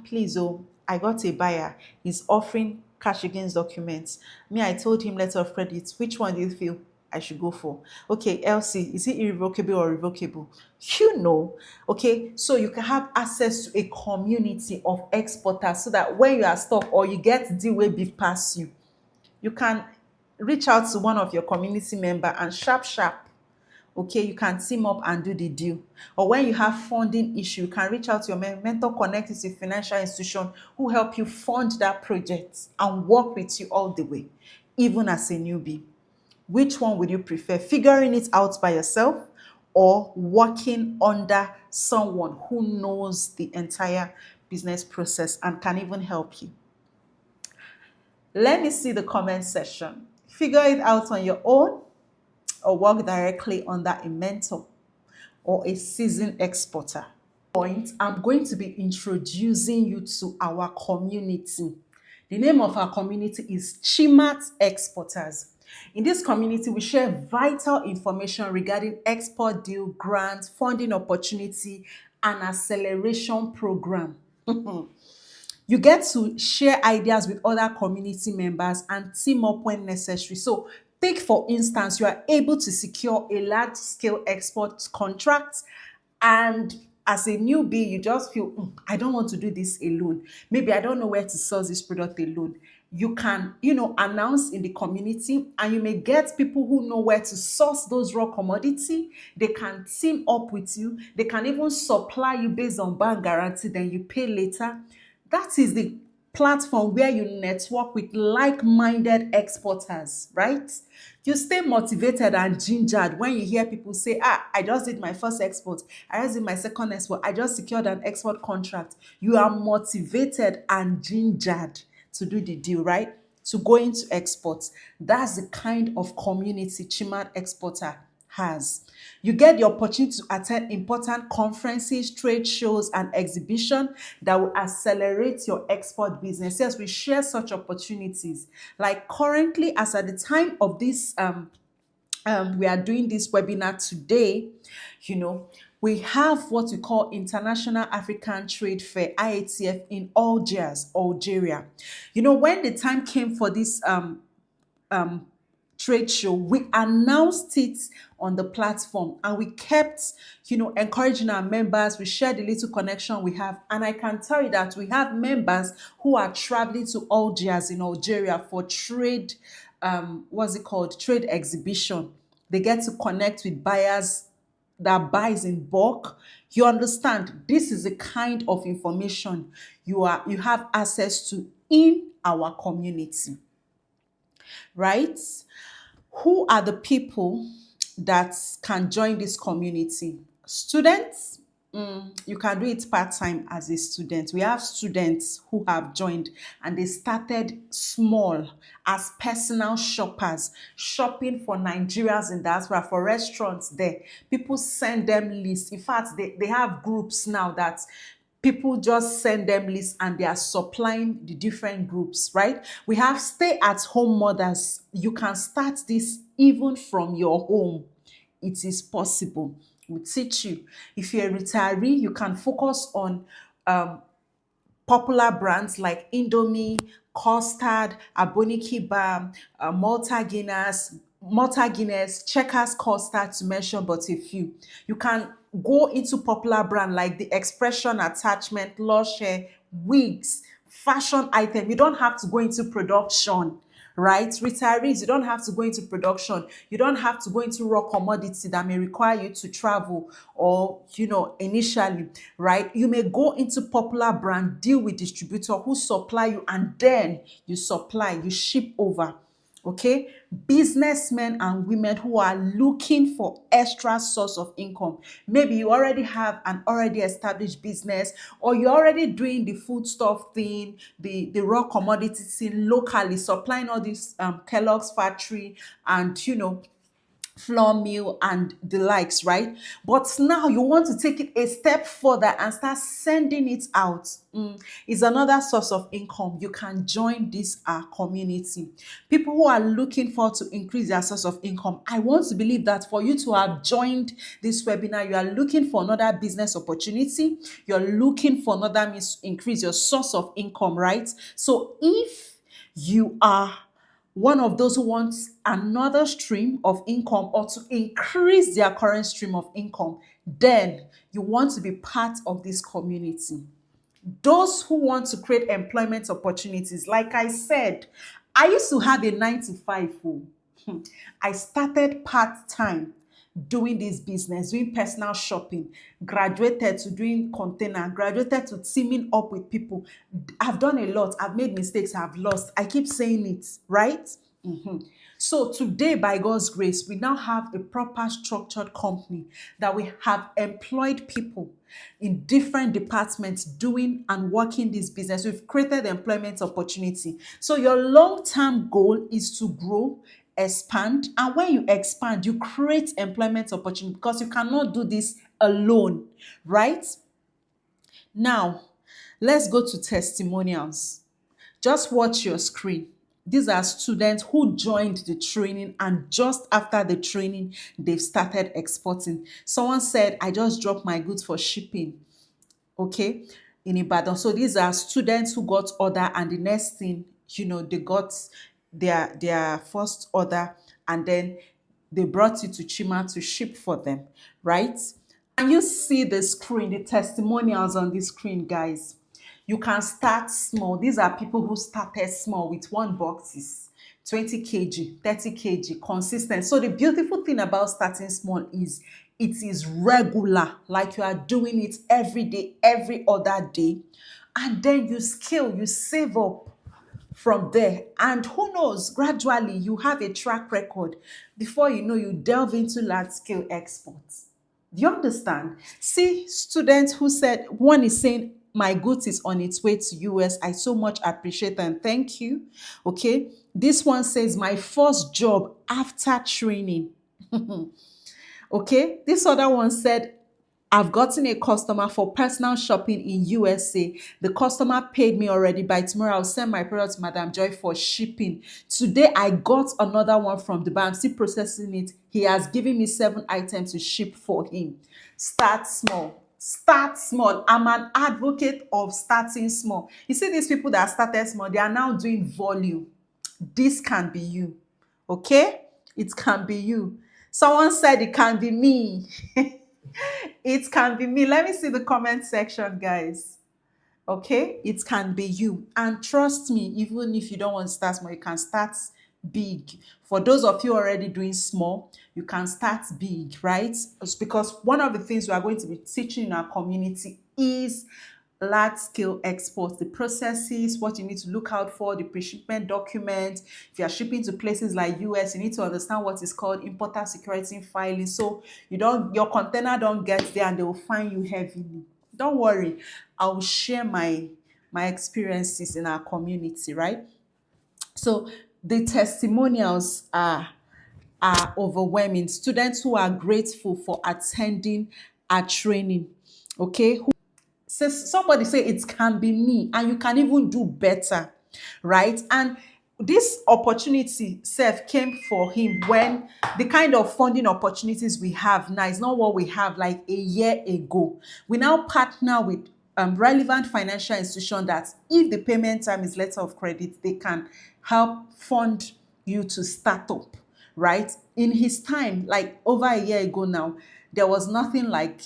please, oh, I got a buyer. He's offering cash against documents. Me, I told him letter of credit. Which one do you feel I should go for? Okay, LC, is it irrevocable or revocable? Okay, so you can have access to a community of exporters so that when you are stuck or you get deal way big pass you, you can reach out to one of your community member and sharp sharp, okay, you can team up and do the deal. Or when you have funding issue, you can reach out to your mentor, connect with a financial institution who help you fund that project and work with you all the way, even as a newbie. Which one would you prefer? Figuring it out by yourself or working under someone who knows the entire business process and can even help you? Let me see the comment section. Figure it out on your own or work directly under a mentor or a seasoned exporter. I'm going to be introducing you to our community. The name of our community is Chimat Exporters. In this community, we share vital information regarding export deal, grants, funding opportunity, and acceleration program. You get to share ideas with other community members and team up when necessary. So, take for instance, you are able to secure a large scale export contract, and as a newbie, you just feel, I don't want to do this alone. Maybe I don't know where to source this product alone. You can, announce in the community, and you may get people who know where to source those raw commodity. They can team up with you. They can even supply you based on bank guarantee, then you pay later. That is the platform where you network with like-minded exporters, right? You stay motivated and gingered when you hear people say, I just did my first export, I just did my second export, I just secured an export contract. You are motivated and gingered to do the deal, right? To go into exports. That's the kind of community Chimat Exporter has. You get the opportunity to attend important conferences, trade shows, and exhibition that will accelerate your export business. Yes, we share such opportunities. Like currently, as at the time of this, we are doing this webinar today, we have what we call International African Trade Fair, IATF, in Algiers, Algeria. When the time came for this um, trade show, we announced it on the platform, and we kept, encouraging our members. We shared the little connection we have, and I can tell you that we have members who are traveling to Algiers in Algeria for trade, what's it called? Trade exhibition. They get to connect with buyers that buys in bulk. You understand? This is the kind of information you have access to in our community, right? Who are the people that can join this community? Students, you can do it part-time as a student. We have students who have joined, and they started small as personal shoppers, shopping for Nigerians in diaspora, for restaurants there. People send them lists. In fact, they have groups now that people just send them lists, and they are supplying the different groups, right? We have stay-at-home mothers. You can start this even from your home. It is possible. We teach you. If you're a retiree, you can focus on popular brands like Indomie, Custard, Aboniki Bar, Malta Guinness, Checkers Custard, to mention but a few. You can go into popular brand like the Expression Attachment, Lush Hair, wigs, fashion item. You don't have to go into production, right? Retirees, you don't have to go into production. You don't have to go into raw commodity that may require you to travel, or, initially, right? You may go into popular brand, deal with distributor who supply you, and then you ship over. Okay, businessmen and women who are looking for extra source of income. Maybe you already have an already established business, or you're already doing the food stuff thing, the raw commodity thing locally, supplying all this Kellogg's factory, and flour mill and the likes, right? But now you want to take it a step further and start sending it out. Is another source of income. You can join this community. People who are looking for to increase their source of income. I want to believe that for you to have joined this webinar, you are looking for another business opportunity. You're looking for another means to increase your source of income, right? So if you are one of those who wants another stream of income, or to increase their current stream of income, then you want to be part of this community. Those who want to create employment opportunities, like I said, I used to have a 9 to 5. I started part-time doing this business, doing personal shopping, graduated to doing container, graduated to teaming up with people. I've done a lot. I've made mistakes. I've lost. I keep saying it, right? So today, by God's grace, we now have a proper structured company that we have employed people in different departments doing and working this business. We've created employment opportunity. So your long-term goal is to grow, expand, and when you expand, you create employment opportunity, because you cannot do this alone, right? Now, let's go to testimonials. Just watch your screen. These are students who joined the training, and just after the training, they've started exporting. Someone said, I just dropped my goods for shipping, okay, in Ibadan. So these are students who got order, and the next thing, they got their first order, and then they brought it to Chima to ship for them, right? Can you see the screen, the testimonials on the screen, guys? You can start small. These are people who started small with one boxes, 20 kg, 30 kg, consistent. So the beautiful thing about starting small is it is regular, like you are doing it every day, every other day. And then you scale, you save up from there. And who knows, gradually you have a track record. Before you know, you delve into large scale exports. Do you understand? See, students who said, one is saying, my goods is on its way to US. I so much appreciate and thank you. Okay. This one says, my first job after training. Okay. This other one said, I've gotten a customer for personal shopping in USA. The customer paid me already. By tomorrow, I'll send my product to Madam Joy for shipping. Today, I got another one from Dubai. I'm still processing it. He has given me 7 items to ship for him. Start small. Start small. I'm an advocate of starting small. You see these people that started small, they are now doing volume. This can be you. Okay? It can be you. Someone said it can be me. It can be me. Let me see the comment section, guys. Okay, it can be you. And trust me, even if you don't want to start small, you can start big. For those of you already doing small, you can start big, right? It's because one of the things we are going to be teaching in our community is large scale exports, the processes, what you need to look out for, the pre-shipment documents. If you are shipping to places like US, you need to understand what is called importer security filing, so your container don't get there and they will fine you heavily. Don't worry, I will share my experiences in our community, right? So the testimonials are overwhelming. Students who are grateful for attending our training, okay? So somebody say it can be me, and you can even do better, right? And this opportunity self came for him when the kind of funding opportunities we have now is not what we have like a year ago. We now partner with relevant financial institution that if the payment time is letter of credit, they can help fund you to start up, right? In his time, like over a year ago now, there was nothing like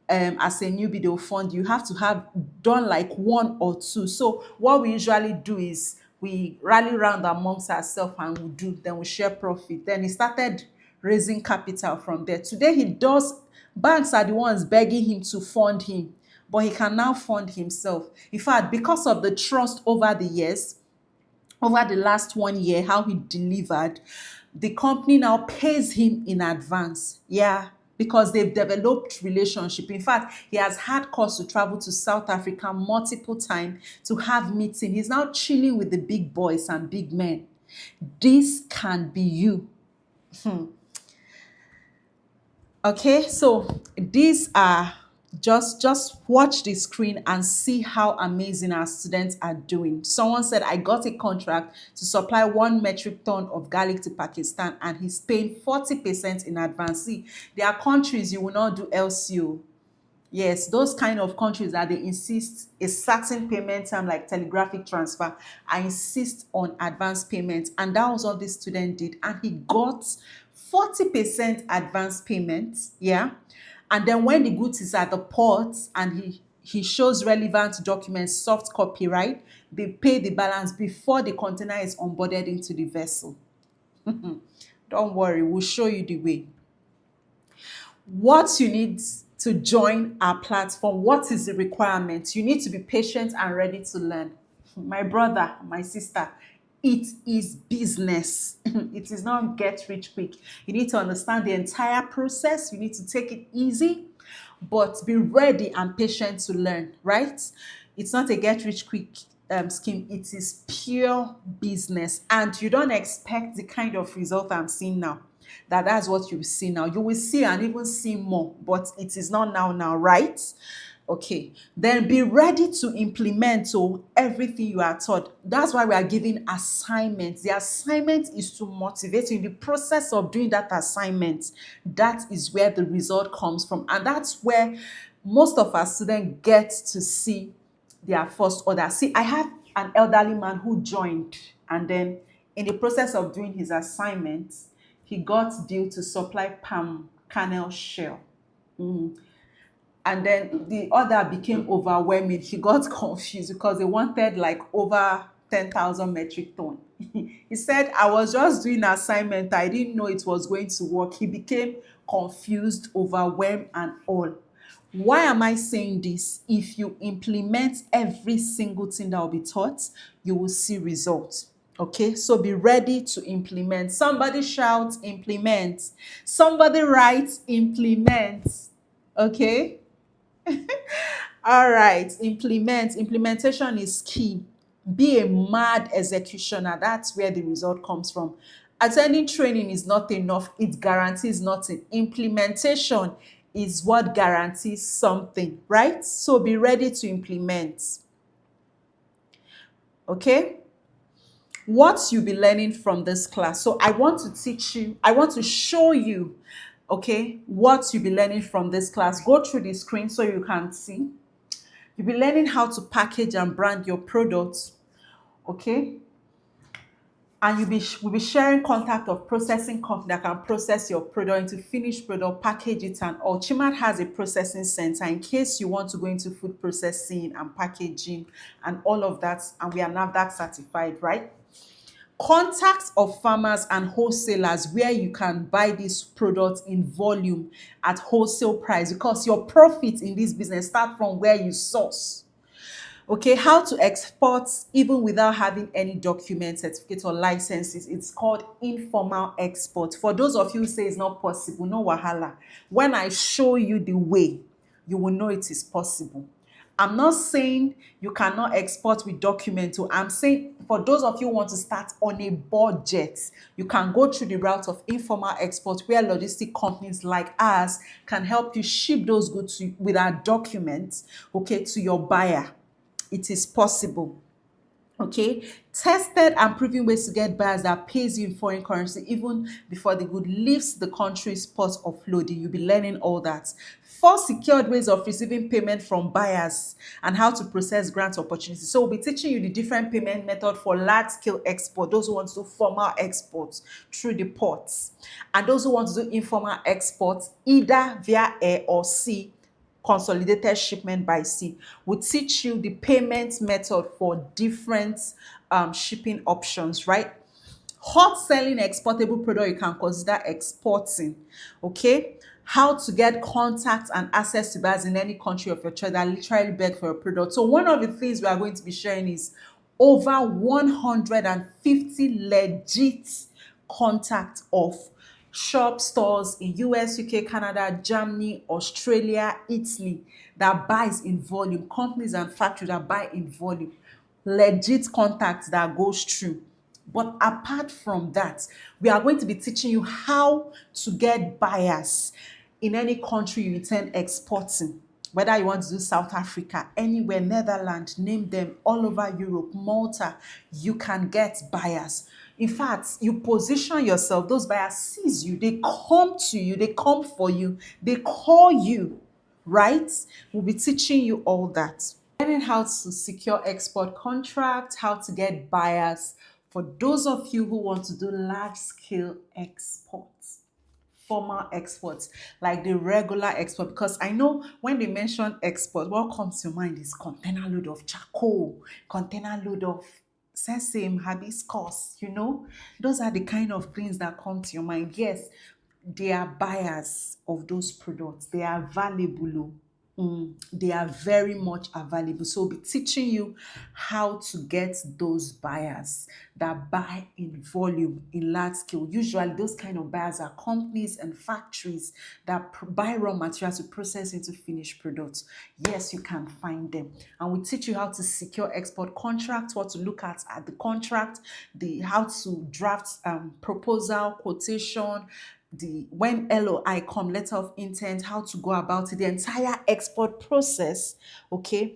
as a newbie they'll fund you. You have to have done like one or two. So what we usually do is we rally around amongst ourselves and then we share profit. Then he started raising capital from there. Today he does, banks are the ones begging him to fund him, but he can now fund himself. In fact, because of the trust over the years, over the last 1 year, how he delivered, the company now pays him in advance. Yeah, because they've developed relationship. In fact, he has had cause to travel to South Africa multiple times to have meeting. He's now chilling with the big boys and big men. This can be you. Okay, so these are just watch the screen and see how amazing our students are doing. Someone said, I got a contract to supply 1 metric ton of garlic to Pakistan, and he's paying 40% in advance. See, there are countries you will not do LCO. Yes, those kind of countries that they insist a certain payment time, like telegraphic transfer. I insist on advance payment, and that was what this student did, and he got 40% advance payment. Yeah, and then when the goods is at the port and he shows relevant documents, soft copy, right? They pay the balance before the container is onboarded into the vessel. Don't worry, we'll show you the way. What you need to join our platform, what is the requirement? You need to be patient and ready to learn. My brother, my sister, it is business. It is not get rich quick. You need to understand the entire process. You need to take it easy, but be ready and patient to learn, right? It's not a get rich quick scheme. It is pure business, and you don't expect the kind of result I'm seeing now. That's what you see now. You will see and even see more, but it is not now, right? Okay, then be ready to implement everything you are taught. That's why we are giving assignments. The assignment is to motivate you in the process of doing that assignment. That is where the result comes from, and that's where most of our students get to see their first order. See, I have an elderly man who joined, and then in the process of doing his assignment, he got due to supply palm kernel shell. And then the order became overwhelming. He got confused because they wanted like over 10,000 metric ton. He said, I was just doing assignment. I didn't know it was going to work. He became confused, overwhelmed, and all. Why am I saying this? If you implement every single thing that will be taught, you will see results. Okay, so be ready to implement. Somebody shout, implement. Somebody write, implement. Okay. All right, implement. Implementation is key. Be a mad executioner. That's where the result comes from. Attending training is not enough. It guarantees nothing. Implementation is what guarantees something, right? So be ready to implement. Okay? What you'll be learning from this class. So I want to teach you, I want to show you, okay, what you'll be learning from this class. Go through the screen so you can see. You'll be learning how to package and brand your products, okay? And we'll be sharing contact of processing company that can process your product into finished product, package it, and all. Chimad has a processing center in case you want to go into food processing and packaging and all of that. And we are NAFDAC certified, right? Contacts of farmers and wholesalers where you can buy this product in volume at wholesale price, because your profit in this business start from where you source. Okay, how to export even without having any document, certificate, or licenses. It's called informal export. For those of you who say it's not possible, no wahala. When I show you the way, you will know it is possible. I'm not saying you cannot export with document. I'm saying for those of you who want to start on a budget, you can go through the route of informal export, where logistic companies like us can help you ship those goods with our documents, okay, to your buyer. It is possible. Okay, tested and proven ways to get buyers that pays you in foreign currency even before the good leaves the country's port of loading. You'll be learning all that. 4 secured ways of receiving payment from buyers and how to process grant opportunities. So we'll be teaching you the different payment method for large scale export, those who want to do formal exports through the ports, and those who want to do informal exports either via air or sea, consolidated shipment by sea. Will teach you the payment method for different shipping options, right? Hot selling exportable product you can consider exporting. Okay, how to get contact and access to buyers in any country of your choice that literally beg for your product. So one of the things we are going to be sharing is over 150 legit contact of shop stores in US, UK, Canada, Germany, Australia, Italy that buys in volume, companies and factories that buy in volume, legit contacts that goes through. But apart from that, we are going to be teaching you how to get buyers in any country you intend exporting. Whether you want to do South Africa, anywhere, Netherlands, name them, all over Europe, Malta, you can get buyers. In fact, you position yourself, those buyers sees you, they come to you, they come for you, they call you, right? We'll be teaching you all that. Learning how to secure export contracts, how to get buyers for those of you who want to do large scale exports, formal exports, like the regular export. Because I know when they mention export, what comes to mind is container load of charcoal, container load of sesame, hibiscus, those are the kind of things that come to your mind. Yes, they are buyers of those products. They are valuable. They are very much available. So we'll be teaching you how to get those buyers that buy in volume, in large scale. Usually those kind of buyers are companies and factories that buy raw materials to process into finished products. Yes, you can find them. And we'll teach you how to secure export contracts, what to look at the contract, how to draft proposal, quotation, the when LOI come, letter of intent, how to go about it, the entire export process, okay,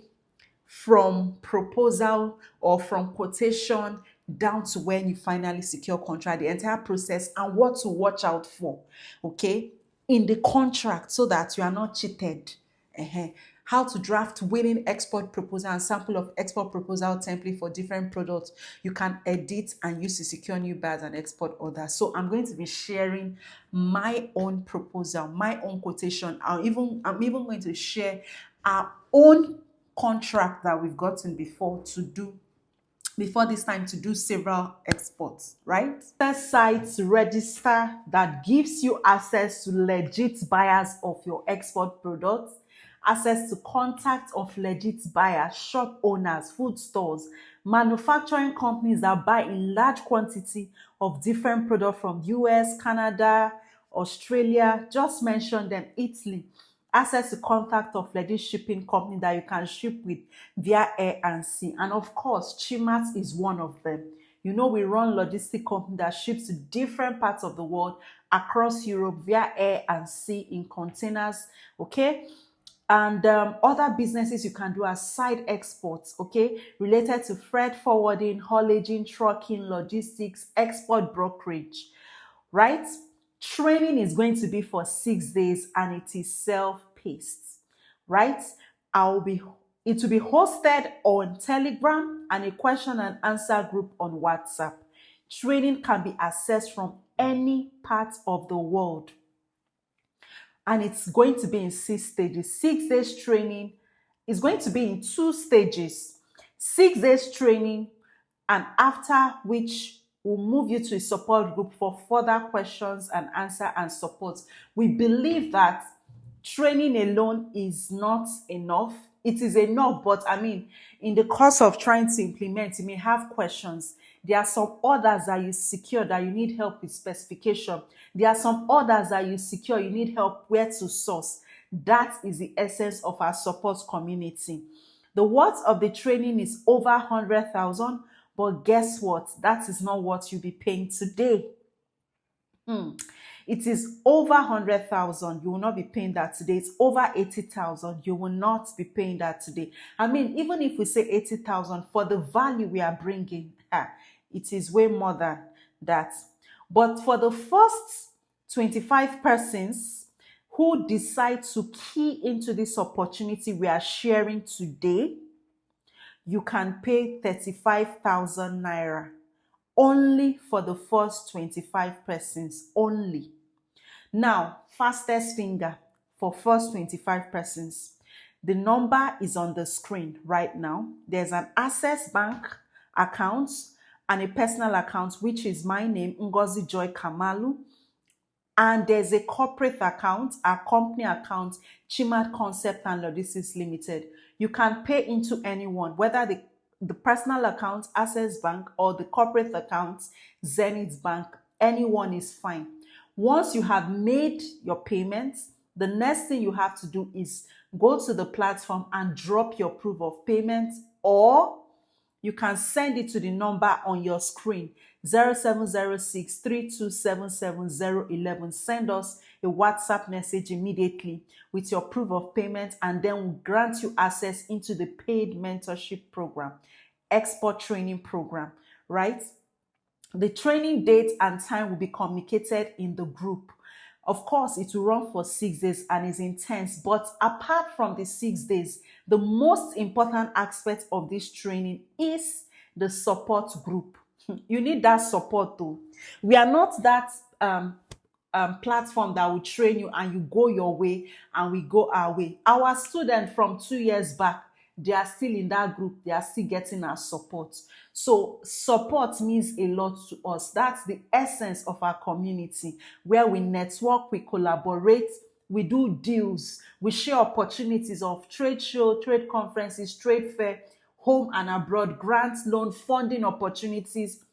from proposal or from quotation down to when you finally secure contract, the entire process and what to watch out for, okay, in the contract so that you are not cheated. How to draft winning export proposal and sample of export proposal template for different products you can edit and use to secure new buyers and export orders. So I'm going to be sharing my own proposal, my own quotation. I'm even going to share our own contract that we've gotten before this time to do several exports, right? The site register that gives you access to legit buyers of your export products, access to contact of legit buyers, shop owners, food stores, manufacturing companies that buy in large quantity of different products from US, Canada, Australia, just mention them, Italy, access to contact of legit shipping company that you can ship with via air and sea. And of course, Chimat is one of them. You know, we run logistic company that ships to different parts of the world across Europe via air and sea in containers, okay? And other businesses you can do as side exports, okay, related to freight forwarding, haulaging, trucking, logistics, export brokerage, right? Training is going to be for 6 days and it is self-paced, right? I'll be it will be hosted on Telegram and a question and answer group on WhatsApp. Training can be accessed from any part of the world. And it's going to be in 6 stages. 6 days training is going to be in 2 stages. 6 days training, and after which we'll move you to a support group for further questions and answer and support. We believe that training alone is not enough. It is enough, but I mean, in the course of trying to implement, you may have questions. There are some orders that you secure that you need help with specification. There are some orders that you secure, you need help where to source. That is the essence of our support community. The worth of the training is over 100,000, but guess what? That is not what you'll be paying today. It is over 100,000. You will not be paying that today. It's over 80,000. You will not be paying that today. I mean, even if we say 80,000 for the value we are bringing, it is way more than that. But for the first 25 persons who decide to key into this opportunity we are sharing today, you can pay 35,000 naira only for the first 25 persons only. Now, fastest finger for first 25 persons. The number is on the screen right now. There's an Access Bank account and a personal account, which is my name, Ngozi Joy Kamalu. And there's a corporate account, a company account, Chimat Concept and Logistics Limited. You can pay into anyone, whether the personal account, Access Bank, or the corporate account, Zenith Bank. Anyone is fine. Once you have made your payments, the next thing you have to do is go to the platform and drop your proof of payment, or you can send it to the number on your screen, 0706 3277 Send us a WhatsApp message immediately with your proof of payment, and then we'll grant you access into the paid mentorship program, export training program, right? The training date and time will be communicated in the group. Of course, it will run for 6 days and is intense. But apart from the 6 days, the most important aspect of this training is the support group. You need that support though. We are not that platform that will train you and you go your way and we go our way. Our students from 2 years back, they are still in that group. They are still getting our support. So support means a lot to us. That's the essence of our community, where we network, we collaborate, we do deals, we share opportunities of trade show, trade conferences, trade fair, home and abroad, grants, loan, funding opportunities.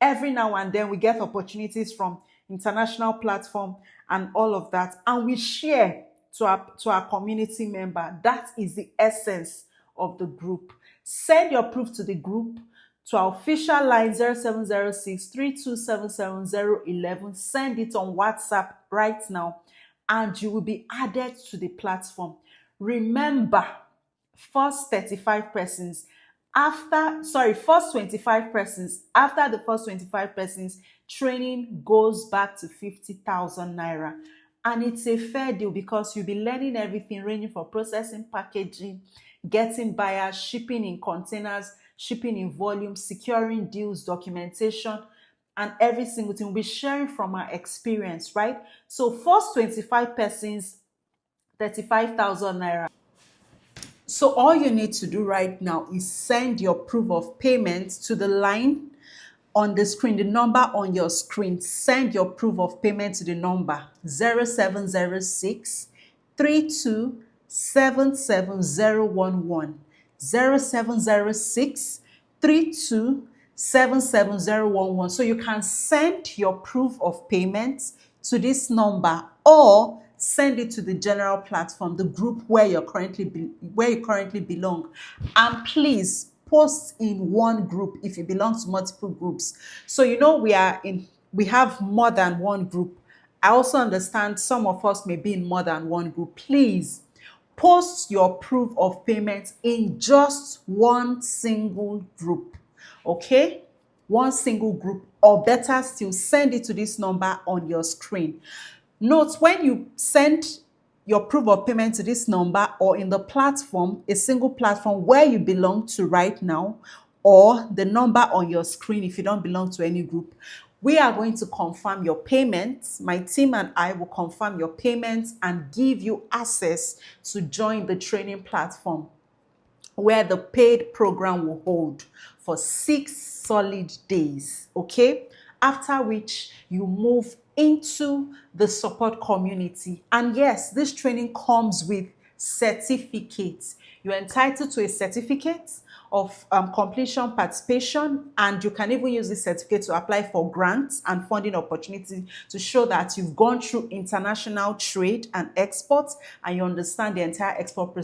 Every now and then we get opportunities from international platform and all of that. And we share to our community member. That is the essence of the group. Send your proof to the group to our official line 0706 3277 011. Send it on WhatsApp right now and you will be added to the platform. Remember, first 35 persons first 25 persons, after the first 25 persons, training goes back to 50,000 naira. And it's a fair deal because you'll be learning everything ranging from processing, packaging, getting buyers, shipping in containers, shipping in volume, securing deals, documentation, and every single thing. We'll be sharing from our experience, right? So first 25 persons, 35,000 naira. So all you need to do right now is send your proof of payment to the line on the screen, the number on your screen. Send your proof of payment to the number 0706 3277 0706 3277 So you can send your proof of payment to this number or send it to the general platform, the group where where you currently belong. And please post in one group if you belong to multiple groups. So we have more than one group. I also understand some of us may be in more than one group. Please post your proof of payment in just one single group. Okay? One single group, or better still, send it to this number on your screen. Note, when you send your proof of payment to this number or in the platform, a single platform where you belong to right now, or the number on your screen if you don't belong to any group, we are going to confirm your payments. My team and I will confirm your payments and give you access to join the training platform where the paid program will hold for 6 solid days, okay? After which you move into the support community. And yes, this training comes with certificates. You're entitled to a certificate of completion participation, and you can even use this certificate to apply for grants and funding opportunities to show that you've gone through international trade and export and you understand the entire export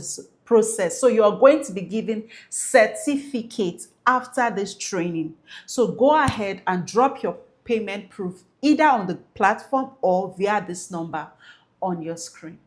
process. So you are going to be given certificates after this training. So go ahead and drop your payment proof either on the platform or via this number on your screen.